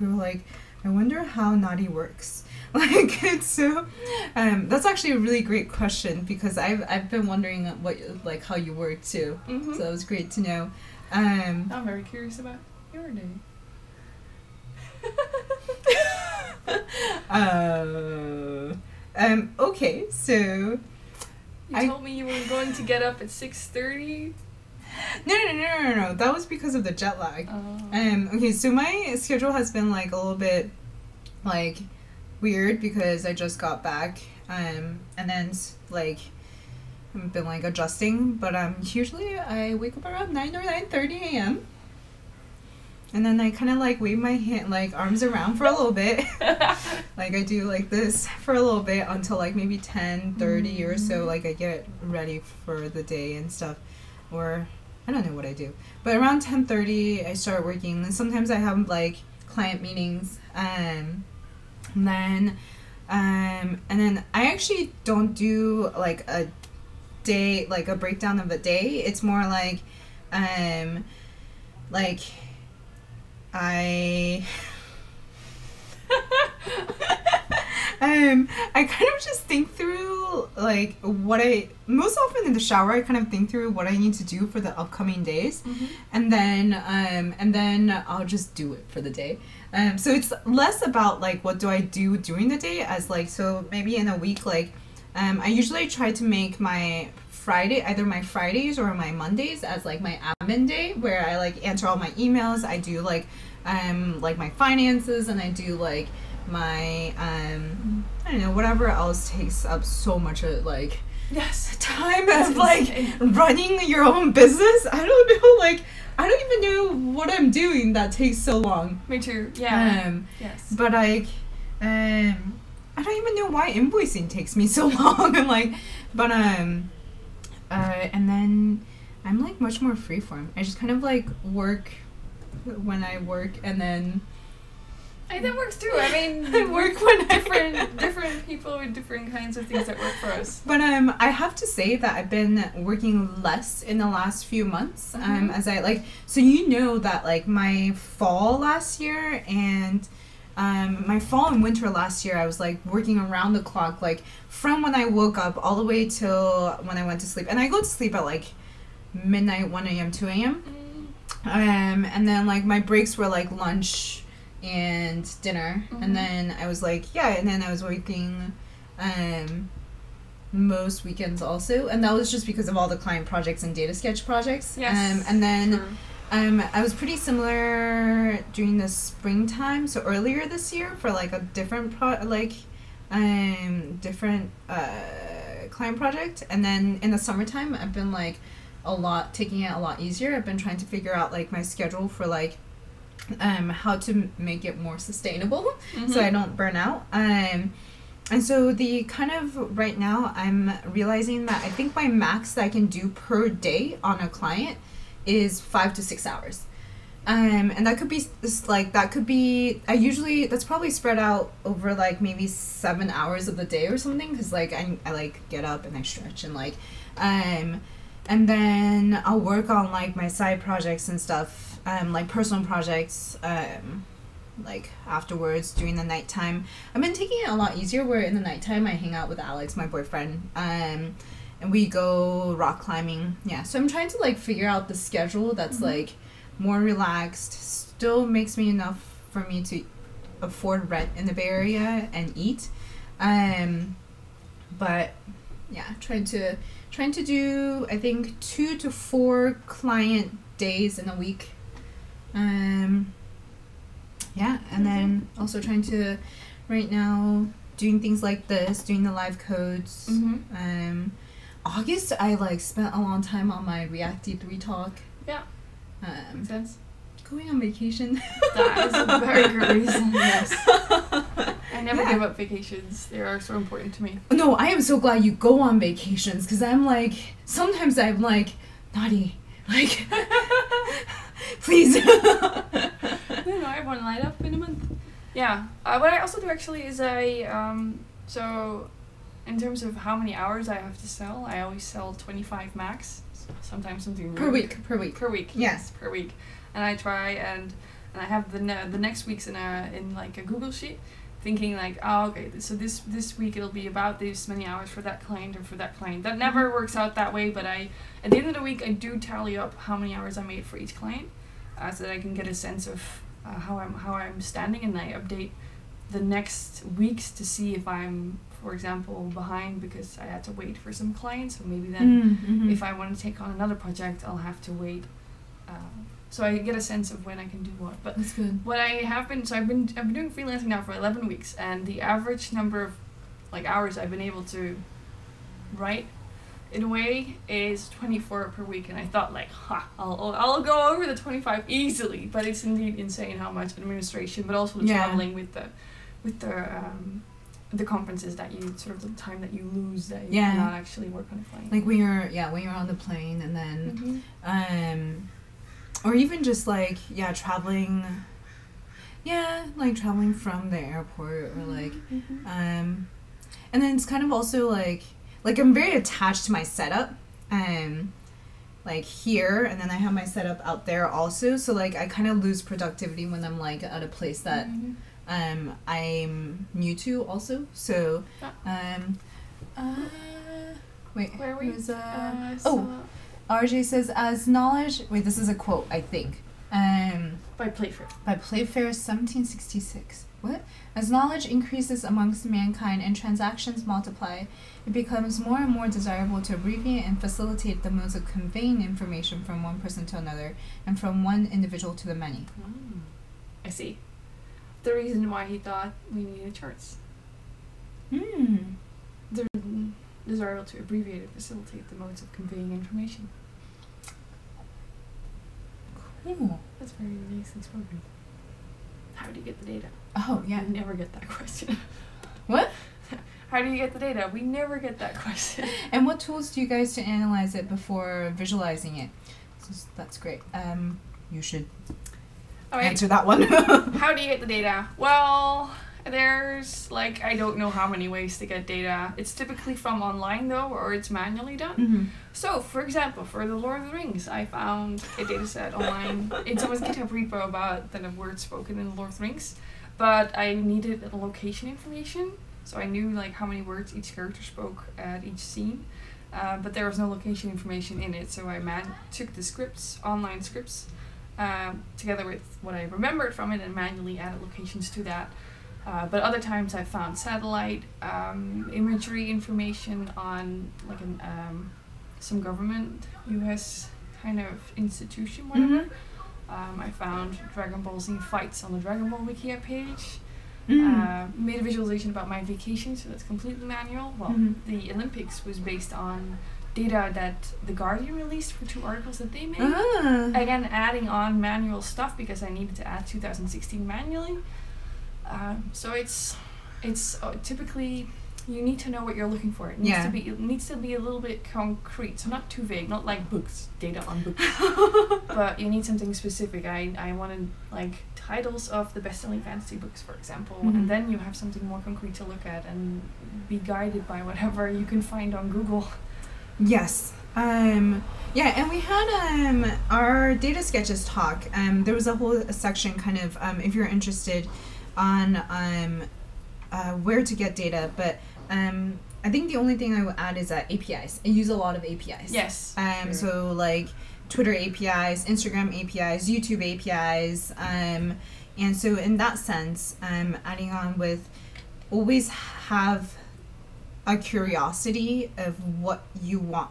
wonder how Nadieh works. Like it's so that's actually a really great question, because I've been wondering how you work too. So that was great to know. I'm very curious about your day. Okay, so you told me you were going to get up at 6:30. No. That was because of the jet lag. Okay, so my schedule has been like a little bit like weird because I just got back, and then like I've been like adjusting, but usually I wake up around 9 or 9:30 a.m. And then I kind of like wave my hand, like arms around for a little bit. Like I do like this for a little bit until like maybe 10:30 or so. Like I get ready for the day and stuff. Or I don't know what I do. But around 10:30 I start working. And sometimes I have like client meetings. And then I actually don't do like a day, like a breakdown of a day. It's more like I kind of just think through like most often in the shower I kind of think through what I need to do for the upcoming days, and then I'll just do it for the day. So it's less about like what do I do during the day as like, so maybe in a week, like I usually try to make my either my Fridays or my Mondays as like my admin day, where I like answer all my emails. I do like my finances, and I do like my I don't know, whatever else takes up so much of like time of like running your own business. I don't know, like I don't even know what I'm doing that takes so long. Me too. Yeah. But like I don't even know why invoicing takes me so long. And like, but and then I'm like much more freeform. I just kind of like work when I work, and then that works too. I mean, I work when different people with different kinds of things that work for us. But I have to say that I've been working less in the last few months. As I like, so you know that like my fall last year and my fall and winter last year, I was like working around the clock, like from when I woke up all the way till when I went to sleep. And I go to sleep at like midnight, 1 a.m., 2 a.m. And then like my breaks were like lunch and dinner. And then I was like, and then I was working most weekends also. And that was just because of all the client projects and data sketch projects. And then I was pretty similar during the springtime, so earlier this year, for like a different different client project. And then in the summertime, I've been like taking it a lot easier. I've been trying to figure out like my schedule for like how to make it more sustainable, so I don't burn out. And so the kind of right now, I'm realizing that I think my max that I can do per day on a client is 5 to 6 hours. And that could be that's probably spread out over like maybe 7 hours of the day or something, because like I like get up and I stretch and like and then I'll work on like my side projects and stuff, like personal projects, like afterwards during the nighttime. I've been taking it a lot easier, where in the nighttime I hang out with Alex, my boyfriend, and we go rock climbing. So I'm trying to like figure out the schedule that's like more relaxed, still makes me enough for me to afford rent in the Bay Area and eat, but trying to do, I think, 2 to 4 client days in a week. And then also trying to, right now, doing things like this, doing the live codes. August, I like spent a long time on my React D3 talk. Makes sense. Going on vacation. That is a very good reason, yes. I never give up vacations. They are so important to me. No, I am so glad you go on vacations, because I'm like, sometimes I'm like, Nadieh, like, please. No, I have one lined up in a month. What I also do actually is so in terms of how many hours I have to sell, I always sell 25 max. Sometimes something per week. Yes, per week. And I try and I have the next weeks in like a Google sheet, thinking like, oh, okay, so this week it'll be about this many hours for that client or for that client. That never works out that way, but at the end of the week I do tally up how many hours I made for each client, so that I can get a sense of how I'm standing, and I update the next weeks to see if I'm, for example, behind because I had to wait for some clients, so maybe then if I want to take on another project, I'll have to wait. So I get a sense of when I can do what. But that's good. What I have been, I've been doing freelancing now for 11 weeks, and the average number of like hours I've been able to write in a way is 24 per week, and I thought like, I'll go over the 25 easily, but it's indeed insane how much administration, but also the traveling with the conferences that you sort of the time that you lose that you cannot actually work on a plane. Like when you're on the plane and then or even just like traveling. Yeah, like traveling from the airport or like and then it's kind of also like I'm very attached to my setup like here, and then I have my setup out there also, so like I kind of lose productivity when I'm like at a place that I'm new to also. So wait, where we RJ says, as knowledge, wait, this is a quote, I think. By Playfair. By Playfair, 1766. What? As knowledge increases amongst mankind and transactions multiply, it becomes more and more desirable to abbreviate and facilitate the modes of conveying information from one person to another and from one individual to the many. I see. The reason why he thought we needed charts. They're desirable to abbreviate and facilitate the modes of conveying information. Cool. That's very nicely spoken. How do you get the data? Oh, yeah. We never get that question. What? How do you get the data? We never get that question. And what tools do you guys to analyze it before visualizing it? So that's great. You should answer that one. How do you get the data? Well, there's like, I don't know how many ways to get data. It's typically from online though, or it's manually done. So, for example, for the Lord of the Rings, I found a data set online. It's always a GitHub repo about the words spoken in the Lord of the Rings, but I needed location information, so I knew like how many words each character spoke at each scene, but there was no location information in it, so I took the scripts, online scripts, together with what I remembered from it and manually added locations to that. But other times I found satellite imagery information on like some government US kind of institution, whatever. I found Dragon Ball Z fights on the Dragon Ball Wikia page. Made a visualization about my vacation, so that's completely manual. Well, the Olympics was based on data that The Guardian released for 2 articles that they made. Again, adding on manual stuff because I needed to add 2016 manually. So it's typically you need to know what you're looking for. It needs to be a little bit concrete, so not too vague, not like books, data on books. But you need something specific. I wanted like titles of the best-selling fantasy books, for example, and then you have something more concrete to look at and be guided by whatever you can find on Google. Yes. And we had our data sketches talk. There was a whole section kind of if you're interested on where to get data, but I think the only thing I would add is APIs. I use a lot of APIs. Yes. Sure. So like Twitter APIs, Instagram APIs, YouTube APIs, and so in that sense, adding on with always have a curiosity of what you want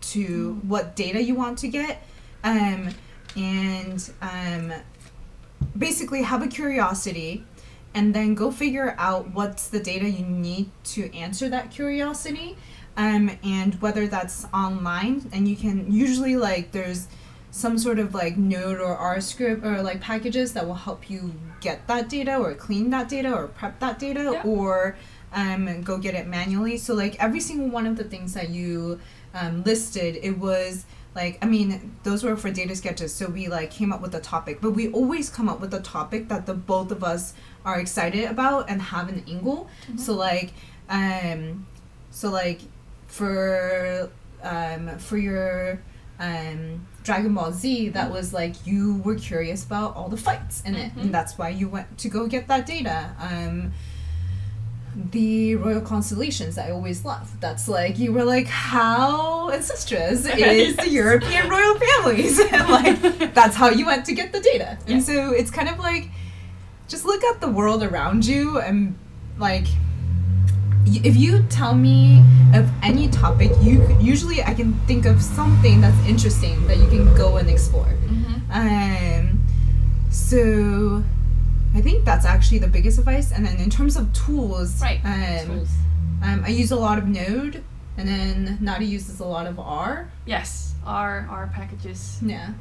to, what data you want to get, and basically have a curiosity. And then go figure out what's the data you need to answer that curiosity, and whether that's online. And you can usually like there's some sort of like Node or R script or like packages that will help you get that data or clean that data or prep that data or go get it manually. So like every single one of the things that you listed, it was like, I mean, those were for data sketches, so we like came up with a topic, but we always come up with a topic that the both of us are excited about and have an angle. So like for your Dragon Ball Z, that was like you were curious about all the fights in it, and that's why you went to go get that data. The royal constellations I always love. That's like you were like how incestuous is the European royal families, and like that's how you went to get the data. And so it's kind of like just look at the world around you, and like if you tell me of any topic, usually I can think of something that's interesting that you can go and explore. So I think that's actually the biggest advice. And then in terms of tools, tools. I use a lot of Node. And then Nadieh uses a lot of R. Yes, R packages. Yeah.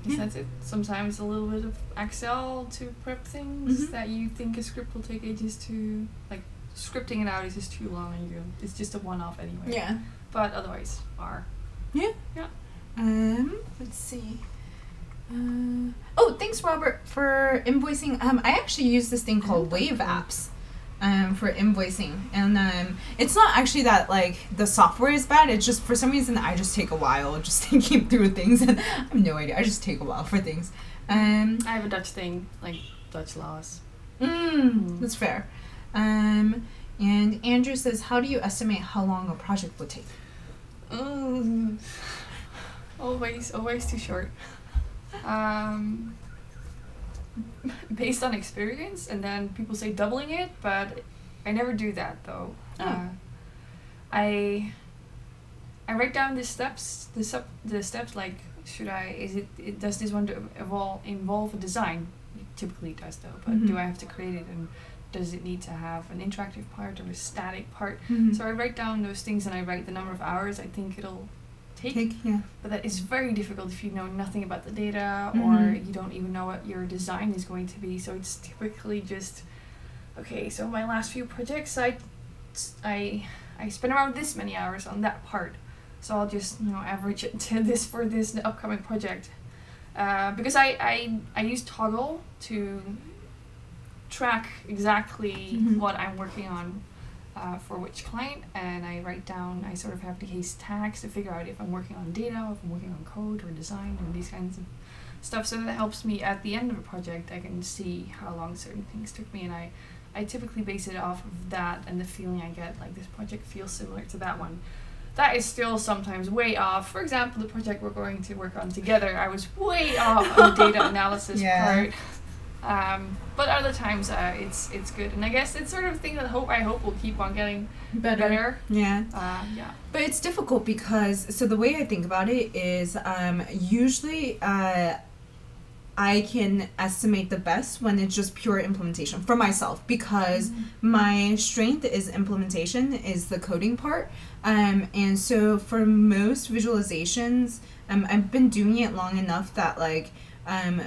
Because that's it. Sometimes a little bit of Excel to prep things that you think a script will take ages to, like, scripting it out is just too long and it's just a one-off anyway. Yeah. But otherwise, R. Yeah. Yeah. Let's see. Thanks, Robert, for invoicing. I actually use this thing called Wave Apps for invoicing. And it's not actually that, like, the software is bad. It's just, for some reason, I just take a while just thinking through things. And I have no idea. I just take a while for things. I have a Dutch thing, like Dutch laws. That's fair. And Andrew says, how do you estimate how long a project would take? Always too short. Based on experience, and then people say doubling it, but I never do that though. I write down the steps, like, does this one involve a design? It typically does though, but do I have to create it, and does it need to have an interactive part or a static part? So I write down those things and I write the number of hours I think it'll take. But that is very difficult if you know nothing about the data or you don't even know what your design is going to be. So it's typically just, okay, so my last few projects I spent around this many hours on that part. So I'll just, average it to this for this upcoming project. Because I use Toggle to track exactly what I'm working on for which client, and I sort of have these tags to figure out if I'm working on data, or if I'm working on code or design and these kinds of stuff, so that helps me at the end of a project. I can see how long certain things took me, and I typically base it off of that and the feeling I get, like this project feels similar to that one. That is still sometimes way off. For example, the project we're going to work on together, I was way off on the data analysis part. But other times it's good, and I guess it's sort of a thing that I hope will keep on getting better. Yeah. But it's difficult because, so the way I think about it is usually I can estimate the best when it's just pure implementation for myself, because my strength is implementation, is the coding part. And so for most visualizations, I've been doing it long enough that, like,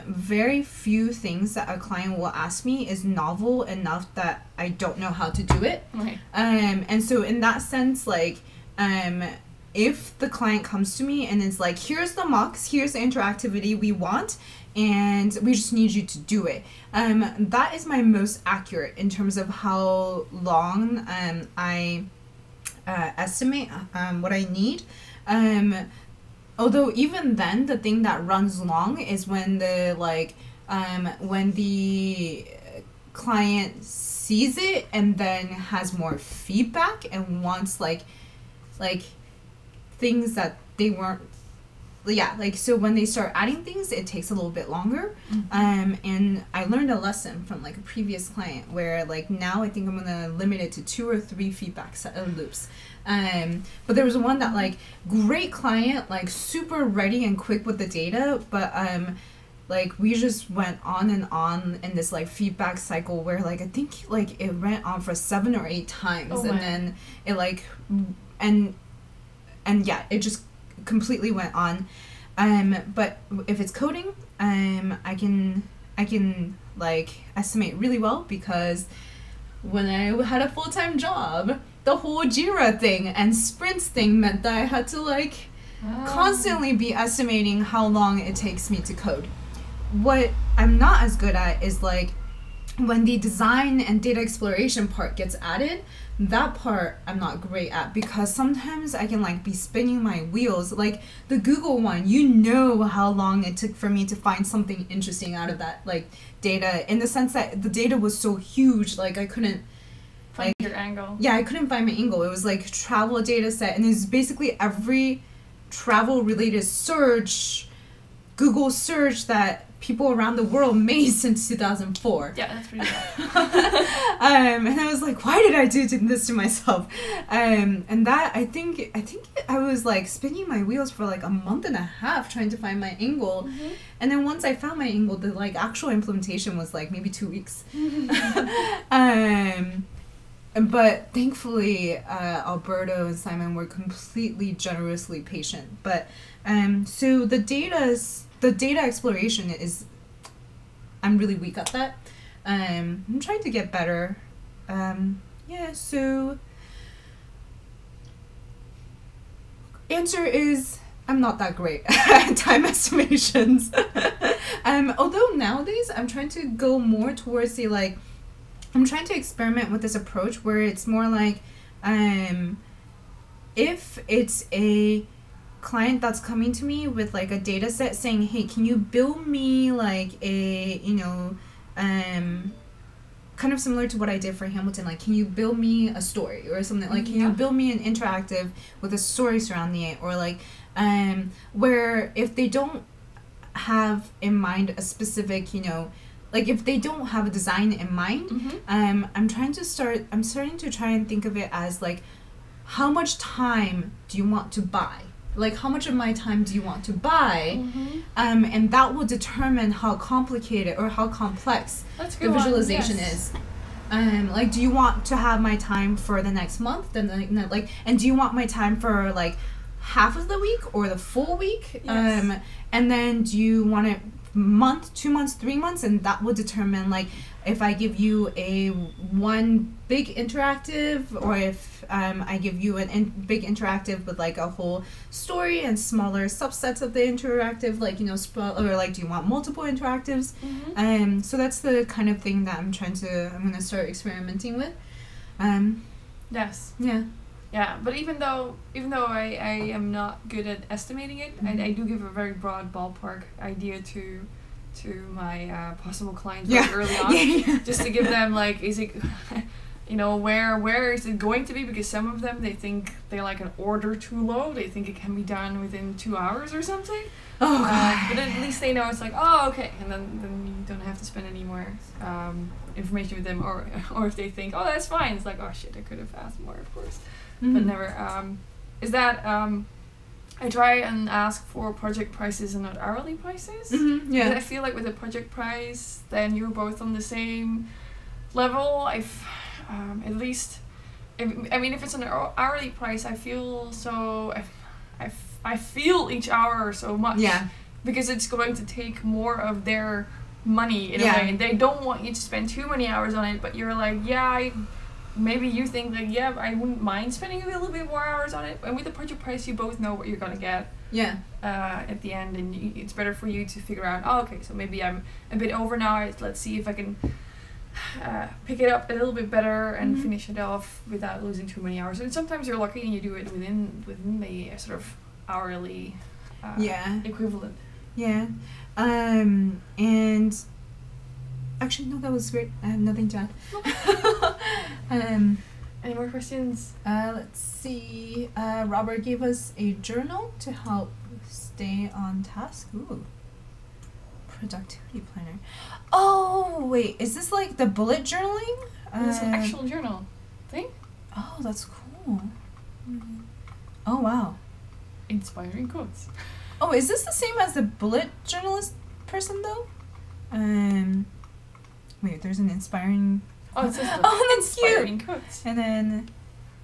very few things that a client will ask me is novel enough that I don't know how to do it. Okay. And so in that sense, like, if the client comes to me and is like, here's the mocks, here's the interactivity we want, and we just need you to do it, that is my most accurate in terms of how long I estimate what I need. Although even then, the thing that runs long is when the client sees it and then has more feedback and wants like things that they weren't. Yeah, like, so when they start adding things, it takes a little bit longer. And I learned a lesson from, like, a previous client where, like, now I think I'm gonna limit it to 2 or 3 feedback loops. But there was one that, like, great client, like, super ready and quick with the data, but like, we just went on and on in this, like, feedback cycle where, like, I think, like, it went on for 7 or 8 times. And then it, like, and yeah, it just completely went on. But if it's coding, I can like estimate really well, because when I had a full-time job, the whole Jira thing and sprints thing meant that I had to, like, constantly be estimating how long it takes me to code. What I'm not as good at is, like, when the design and data exploration part gets added, that part I'm not great at, because sometimes I can, like, be spinning my wheels. Like the Google one, you know how long it took for me to find something interesting out of that, like, data, in the sense that the data was so huge, like, I couldn't find your angle. Yeah, I couldn't find my angle. It was like travel data set, and it's basically every travel related search, Google search that people around the world made since 2004. Yeah, that's pretty bad. And I was like, why did I do this to myself? And that, I think I was, like, spinning my wheels for, like, a month and a half trying to find my angle. And then once I found my angle, the, like, actual implementation was, like, maybe 2 weeks. but thankfully, Alberto and Simon were completely generously patient. But so the data exploration is, I'm really weak at that. I'm trying to get better. Yeah, so answer is I'm not that great at time estimations. Although nowadays I'm trying to go more towards the like, I'm trying to experiment with this approach where it's more like, if it's a client that's coming to me with like a data set saying, hey, can you build me like a, you know, kind of similar to what I did for Hamilton, like, can you build me a story or something, like, can you build me an interactive with a story surrounding it, or like, where if they don't have in mind a specific, you know, like if they don't have a design in mind, I'm starting to try and think of it as like, how much time do you want to buy? Like, how much of my time do you want to buy? And that will determine how complicated or how complex the visualization is. Like, do you want to have my time for the next month? Then, like, and do you want my time for like half of the week or the full week? Yes. And then do you want it month, 2 months, 3 months? And that will determine like if I give you a one big interactive, or if I give you a big interactive with like a whole story and smaller subsets of the interactive, like, you know, or like, do you want multiple interactives? So that's the kind of thing that I'm going to start experimenting with. Yes. Yeah. Yeah, but even though I am not good at estimating it, I do give a very broad ballpark idea to my possible clients very early on, just to give them like, is it, you know, where is it going to be? Because some of them, they think they like an order too low. They think it can be done within 2 hours or something. Oh God. But at least they know it's like, oh, okay, and then you don't have to spend any more information with them, or if they think, oh, that's fine, it's like, oh shit, I could have asked more, of course. But never. Is that I try and ask for project prices and not hourly prices. Yeah. I feel like with a project price, then you're both on the same level. At least, if it's an hourly price, I feel so. I feel each hour so much. Yeah. Because it's going to take more of their money in a way, and they don't want you to spend too many hours on it. But you're like, maybe you think that, I wouldn't mind spending a little bit more hours on it. And with the project price, you both know what you're going to get at the end. And it's better for you to figure out, oh, okay, so maybe I'm a bit over now. Let's see if I can pick it up a little bit better and finish it off without losing too many hours. And sometimes you're lucky and you do it within the sort of hourly equivalent. Yeah. And... Actually, no, that was great. I have nothing to add. Any more questions? Let's see. Robert gave us a journal to help stay on task. Ooh. Productivity planner. Oh, wait. Is this like the bullet journaling? It's an actual journal thing. Oh, that's cool. Oh, wow. Inspiring quotes. Oh, is this the same as the bullet journalist person, though? Wait, there's an inspiring... Oh, it says that's inspiring cute. Quotes. And then...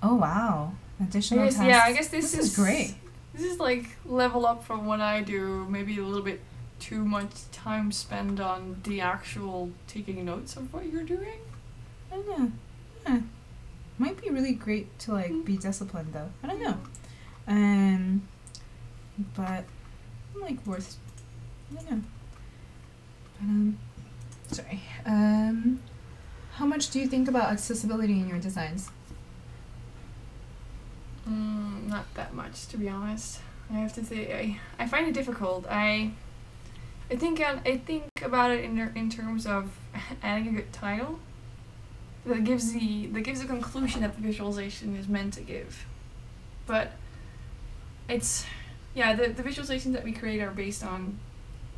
Oh, wow. Additional tasks. Yeah, I guess this is great. This is like level up from what I do. Maybe a little bit too much time spent on the actual taking notes of what you're doing. I don't know. Yeah. Might be really great to like be disciplined, though. I don't know. But like worth... I don't know. But, sorry. How much do you think about accessibility in your designs? Not that much, to be honest. I have to say, I find it difficult. I think about it in terms of adding a good title that gives the conclusion that the visualization is meant to give. But it's the visualizations that we create are based on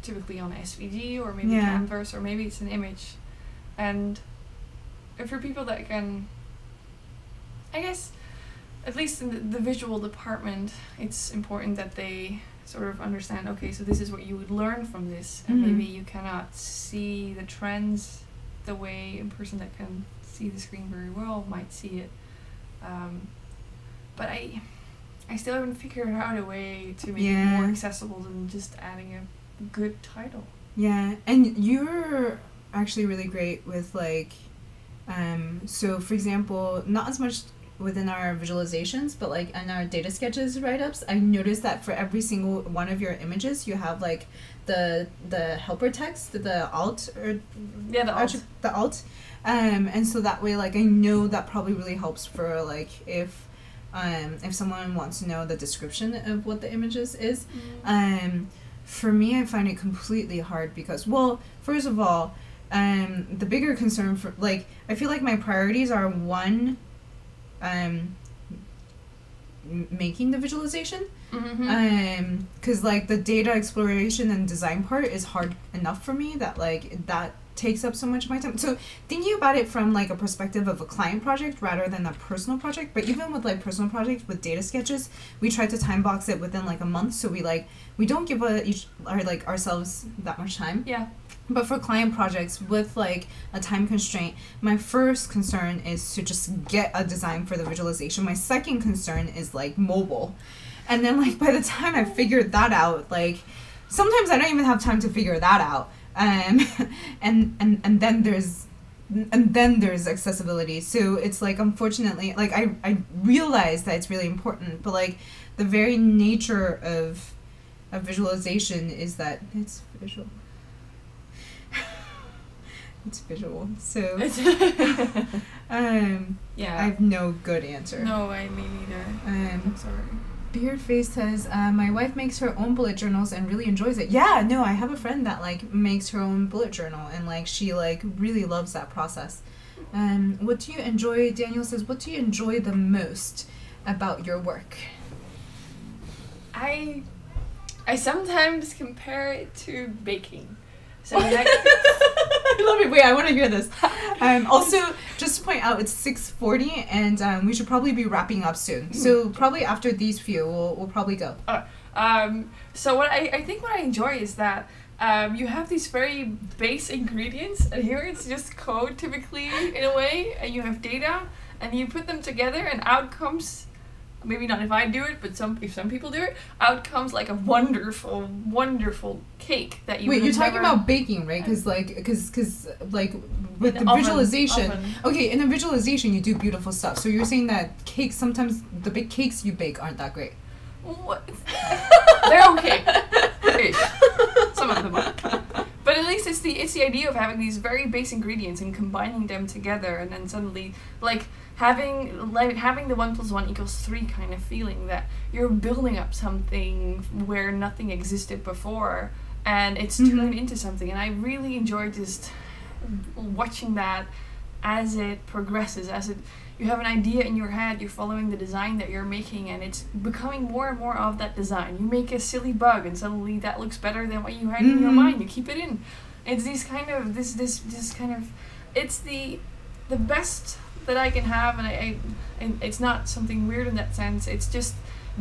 typically on SVG or maybe Canvas, or maybe it's an image. And for people that can, I guess, at least in the visual department, it's important that they sort of understand, okay, so this is what you would learn from this, and maybe you cannot see the trends the way a person that can see the screen very well might see it. But I still haven't figured out a way to make it more accessible than just adding a good title. Yeah, and you're actually really great with like, so for example, not as much within our visualizations, but like in our data sketches write-ups, I noticed that for every single one of your images, you have like the helper text, the alt, or the alt, and so that way, like, I know that probably really helps for like if someone wants to know the description of what the images is. For me, I find it completely hard because, well, first of all, the bigger concern for, like, I feel like my priorities are one, making the visualization, because like the data exploration and design part is hard enough for me that like that takes up so much of my time. So thinking about it from like a perspective of a client project rather than a personal project, but even with like personal projects with data sketches, we try to time box it within like a month, so we don't give ourselves that much time. Yeah. But for client projects with like a time constraint, my first concern is to just get a design for the visualization. My second concern is like mobile. And then like by the time I figured that out, like sometimes I don't even have time to figure that out. And then there's accessibility. So it's like, unfortunately, like I realize that it's really important, but like the very nature of visualization is that it's visual. It's visual, so yeah. I have no good answer. No, me neither. I'm sorry. Beardface says, my wife makes her own bullet journals and really enjoys it. Yeah, no, I have a friend that like makes her own bullet journal and like she like really loves that process. What do you enjoy? Daniel says, what do you enjoy the most about your work? I sometimes compare it to baking. So I love it. Wait, I want to hear this. Also, just to point out, it's 6:40, and we should probably be wrapping up soon. So probably after these few, we'll probably go. So what I think what I enjoy is that you have these very base ingredients, and here it's just code typically in a way, and you have data, and you put them together, and out comes, maybe not if I do it, but if some people do it, out comes like a wonderful, wonderful cake that you. Wait, you're talking about baking, right? Because like with the visualization. Okay, in the visualization you do beautiful stuff. So you're saying that cakes, sometimes the big cakes you bake aren't that great. What? They're okay. Ish. Some of them are. But at least it's the idea of having these very base ingredients and combining them together, and then suddenly like having the 1 + 1 = 3 kind of feeling that you're building up something where nothing existed before, and it's turned into something. And I really enjoy just watching that as it progresses, you have an idea in your head, you're following the design that you're making, and it's becoming more and more of that design. You make a silly bug, and suddenly that looks better than what you had in your mind. You keep it in. It's these kind of this kind of, it's the best that I can have, and it's not something weird in that sense. It's just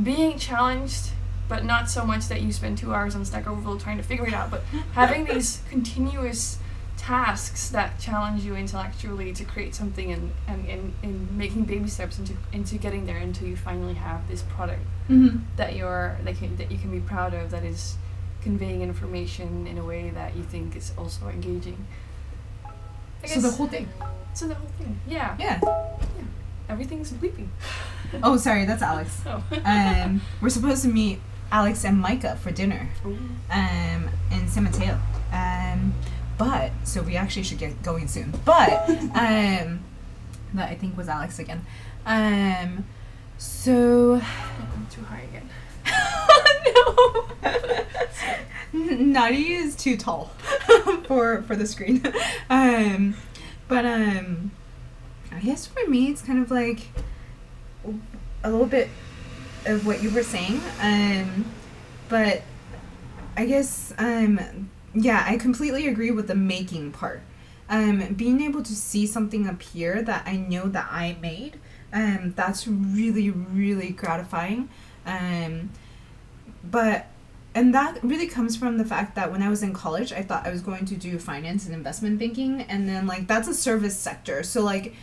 being challenged, but not so much that you spend 2 hours on Stack Overflow trying to figure it out, but having these continuous tasks that challenge you intellectually to create something, and making baby steps into getting there until you finally have this product that you can be proud of, that is conveying information in a way that you think is also engaging. So the whole thing. Yeah. Yeah. Everything's bleeping. Oh, sorry, that's Alex. Oh. We're supposed to meet Alex and Micah for dinner. In San Mateo. But so we actually should get going soon. But that I think was Alex again. So I'm too high again. No. Nadieh is too tall for the screen. But I guess for me it's kind of like a little bit of what you were saying. But I guess yeah, I completely agree with the making part. Being able to see something appear that I know that I made, that's really, really gratifying. But and that really comes from the fact that when I was in college, I thought I was going to do finance and investment banking, and then like that's a service sector. So like,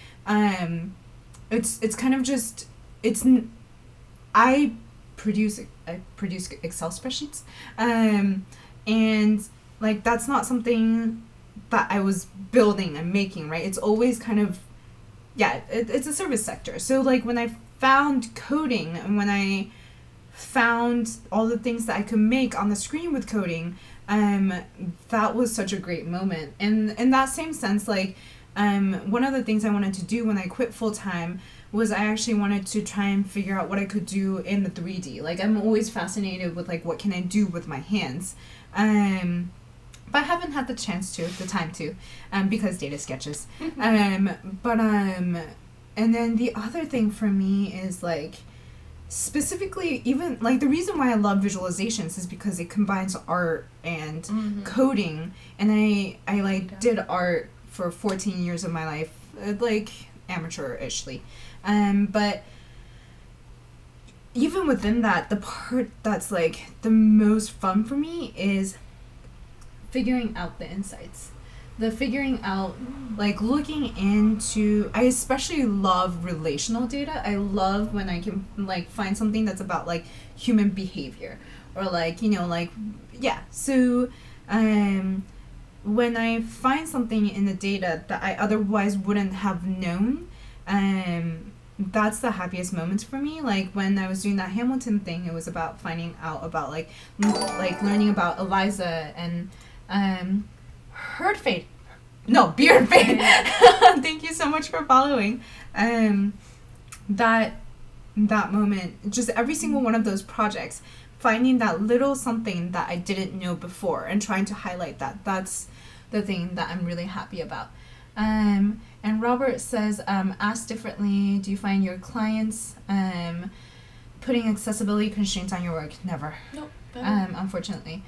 it's kind of just I produce Excel spreadsheets, and like that's not something that I was building and making, right? It's always kind of, it's a service sector. So like when I found coding and when I found all the things that I could make on the screen with coding, that was such a great moment. And in that same sense, like, one of the things I wanted to do when I quit full-time was I actually wanted to try and figure out what I could do in the 3D. Like, I'm always fascinated with, like, what can I do with my hands? But I haven't had the time to, because data sketches. And then the other thing for me is, like, specifically, even, like, the reason why I love visualizations is because it combines art and coding. And I did art for 14 years of my life, like, amateur-ishly. But even within that, the part that's, like, the most fun for me is figuring out the insights. The figuring out, like, looking into, I especially love relational data. I love when I can, like, find something that's about, like, human behavior. Or, like, you know, like, So, when I find something in the data that I otherwise wouldn't have known, that's the happiest moments for me. Like when I was doing that Hamilton thing, it was about finding out about like learning about Eliza and beard fade. Thank you so much for following. That moment, just every single one of those projects, finding that little something that I didn't know before and trying to highlight that. That's the thing that I'm really happy about. And Robert says, ask differently, do you find your clients putting accessibility constraints on your work? Never. Nope. Unfortunately.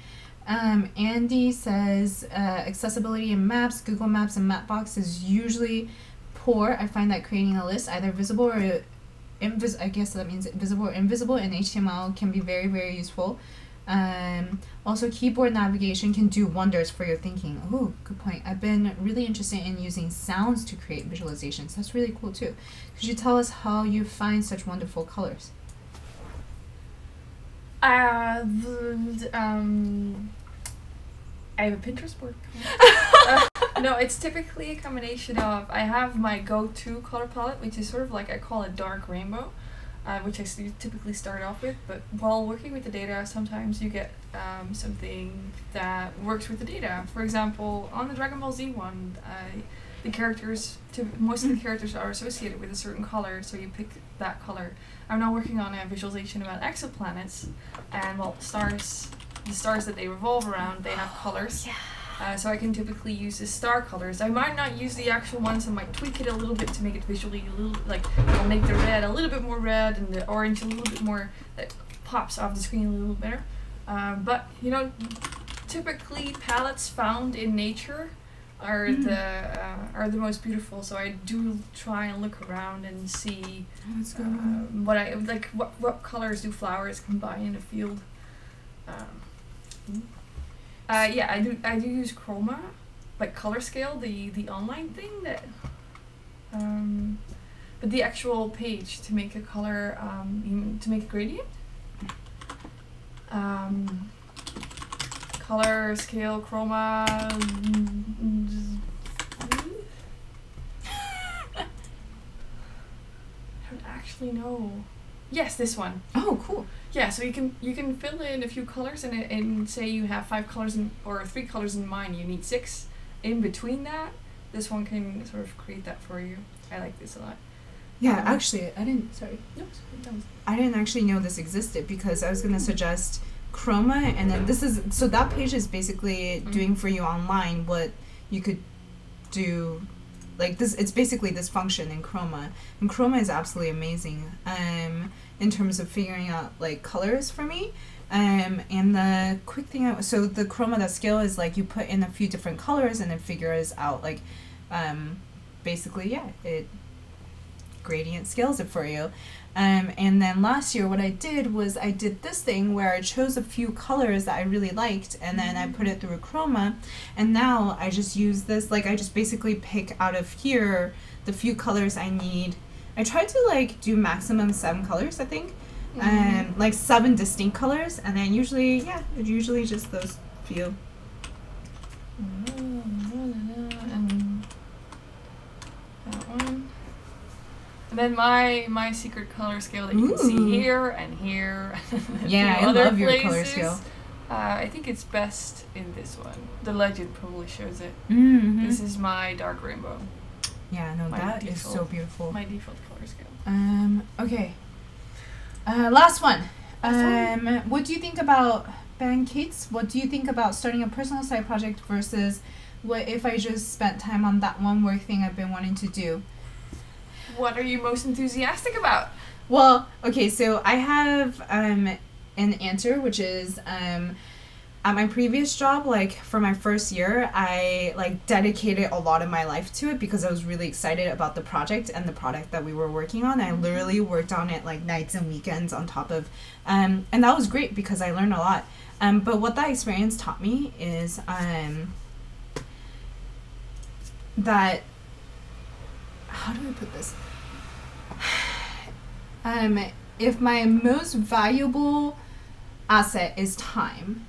Andy says, accessibility in Maps, Google Maps, and Mapbox is usually poor. I find that creating a list, either visible or I guess that means visible or invisible in HTML can be very, very useful. Also, keyboard navigation can do wonders for your thinking. Oh, good point. I've been really interested in using sounds to create visualizations. That's really cool too. Could you tell us how you find such wonderful colors? I have a Pinterest board. No, it's typically a combination of, I have my go-to color palette, which is sort of like, I call it dark rainbow. Which I typically start off with, but while working with the data, sometimes you get something that works with the data. For example, on the Dragon Ball Z one, most of the characters are associated with a certain color, so you pick that color. I'm now working on a visualization about exoplanets, and well, the stars that they revolve around, they have colors. So I can typically use the star colors. I might not use the actual ones, I might tweak it a little bit to make it visually a little, like, I'll make the red a little bit more red and the orange a little bit more, that pops off the screen a little better. But, you know, typically palettes found in nature are the most beautiful, so I do try and look around and see what colors do flowers combine in a field. I do use Chroma, like Color Scale, the online thing that, but the actual page to make a color, to make a gradient. Color Scale, Chroma. I don't actually know. Yes, this one. Oh, cool. Yeah, so you can fill in a few colors and say you have 5 colors or 3 colors in mind, you need 6 in between that. This one can sort of create that for you. I like this a lot. Yeah, actually, I didn't actually know this existed, because I was going to suggest Chroma, and then that page is basically doing for you online what you could do. Like this, it's basically this function in Chroma, and Chroma is absolutely amazing in terms of figuring out like colors for me. And the quick thing, so the Chroma scale is like you put in a few different colors and it figures out like basically it gradient scales it for you. And then last year what I did was I did this thing where I chose a few colors that I really liked, and then I put it through a chroma, and now I just use this, like I just basically pick out of here the few colors I need. I try to like do maximum 7 colors, I think, like 7 distinct colors, and then usually, yeah, it's usually just those few. And that one. And then my secret color scale that you can see here and here. Yeah, I love your color scale. I think it's best in this one. The legend probably shows it. This is my dark rainbow. Yeah, no, that is so beautiful. My default color scale. Okay. Last one. What do you think about Kate's? What do you think about starting a personal side project versus what if I just spent time on that one work thing I've been wanting to do? What are you most enthusiastic about? Well, okay, so I have an answer, which is at my previous job, like for my first year, I like dedicated a lot of my life to it because I was really excited about the project and the product that we were working on. I literally worked on it like nights and weekends on top of, and that was great because I learned a lot. But what that experience taught me is that, how do I put this? If my most valuable asset is time,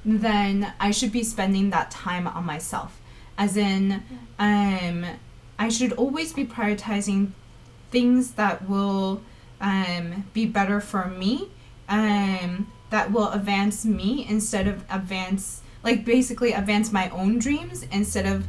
then I should be spending that time on myself. As in, I should always be prioritizing things that will be better for me, that will advance me instead of advance my own dreams instead of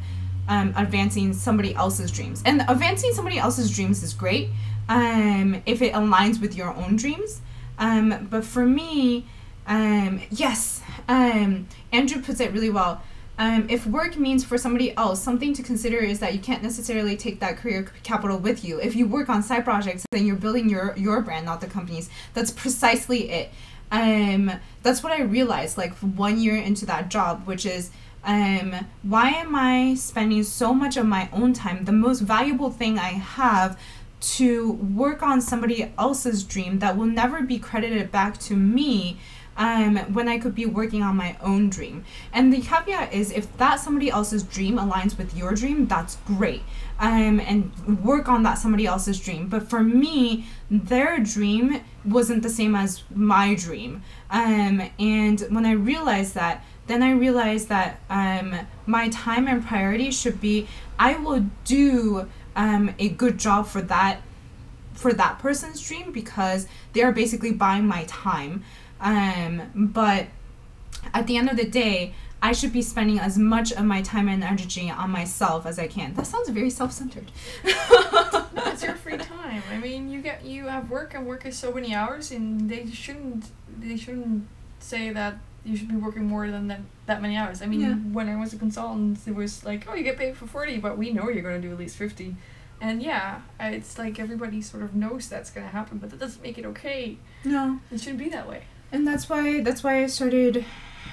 advancing somebody else's dreams. And advancing somebody else's dreams is great if it aligns with your own dreams. But for me, yes, Andrew puts it really well. If work means for somebody else, something to consider is that you can't necessarily take that career capital with you. If you work on side projects, then you're building your brand, not the company's. That's precisely it. That's what I realized like 1 year into that job, which is, why am I spending so much of my own time, the most valuable thing I have, to work on somebody else's dream that will never be credited back to me, when I could be working on my own dream? And the caveat is, if that somebody else's dream aligns with your dream, that's great, and work on that somebody else's dream. But for me, their dream wasn't the same as my dream, and when I realized that, then I realized that my time and priority should be, I will do a good job for that person's dream because they are basically buying my time. But at the end of the day, I should be spending as much of my time and energy on myself as I can. That sounds very self-centered. No, it's your free time. I mean, you have work, and work is so many hours, and they shouldn't say that you should be working more than that many hours. I mean, when I was a consultant, it was like, oh, you get paid for 40, but we know you're going to do at least 50. And yeah, it's like everybody sort of knows that's going to happen, but that doesn't make it okay. No. It shouldn't be that way. And that's why I started,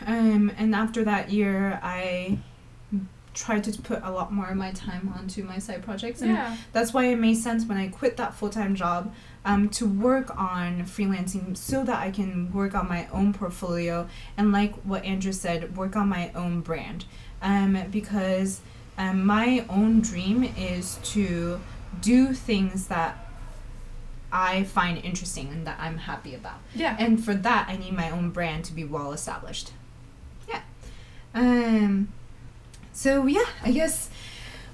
and after that year, I tried to put a lot more of my time onto my side projects. And that's why it made sense when I quit that full-time job to work on freelancing so that I can work on my own portfolio and, like what Andrew said, work on my own brand. Because my own dream is to do things that I find interesting and that I'm happy about. Yeah. And for that, I need my own brand to be well established. Yeah. So yeah, I guess,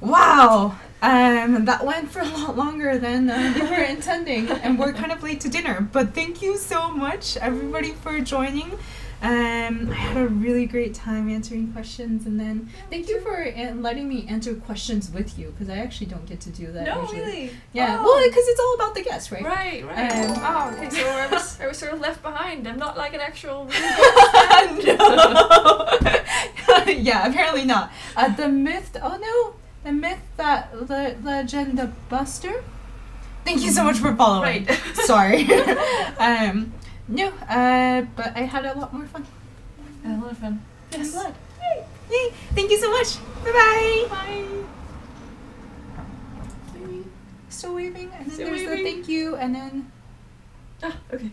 wow, that went for a lot longer than we were intending, and we're kind of late to dinner. But thank you so much, everybody, for joining. I had a really great time answering questions, and then thank you for letting me answer questions with you, because I actually don't get to do that usually. Really? Yeah, well, because it's all about the guests, right? Right. Okay, so I was sort of left behind. I'm not like an actual No. Yeah, apparently not. The myth that the legend buster. Thank you so much for following. Right. Sorry. No, but I had a lot more fun. I had a lot of fun. Yes. I'm glad. Yay. Thank you so much. Bye-bye. Bye. still waving, and then Still there's waving. the thank you, and then. Ah, okay.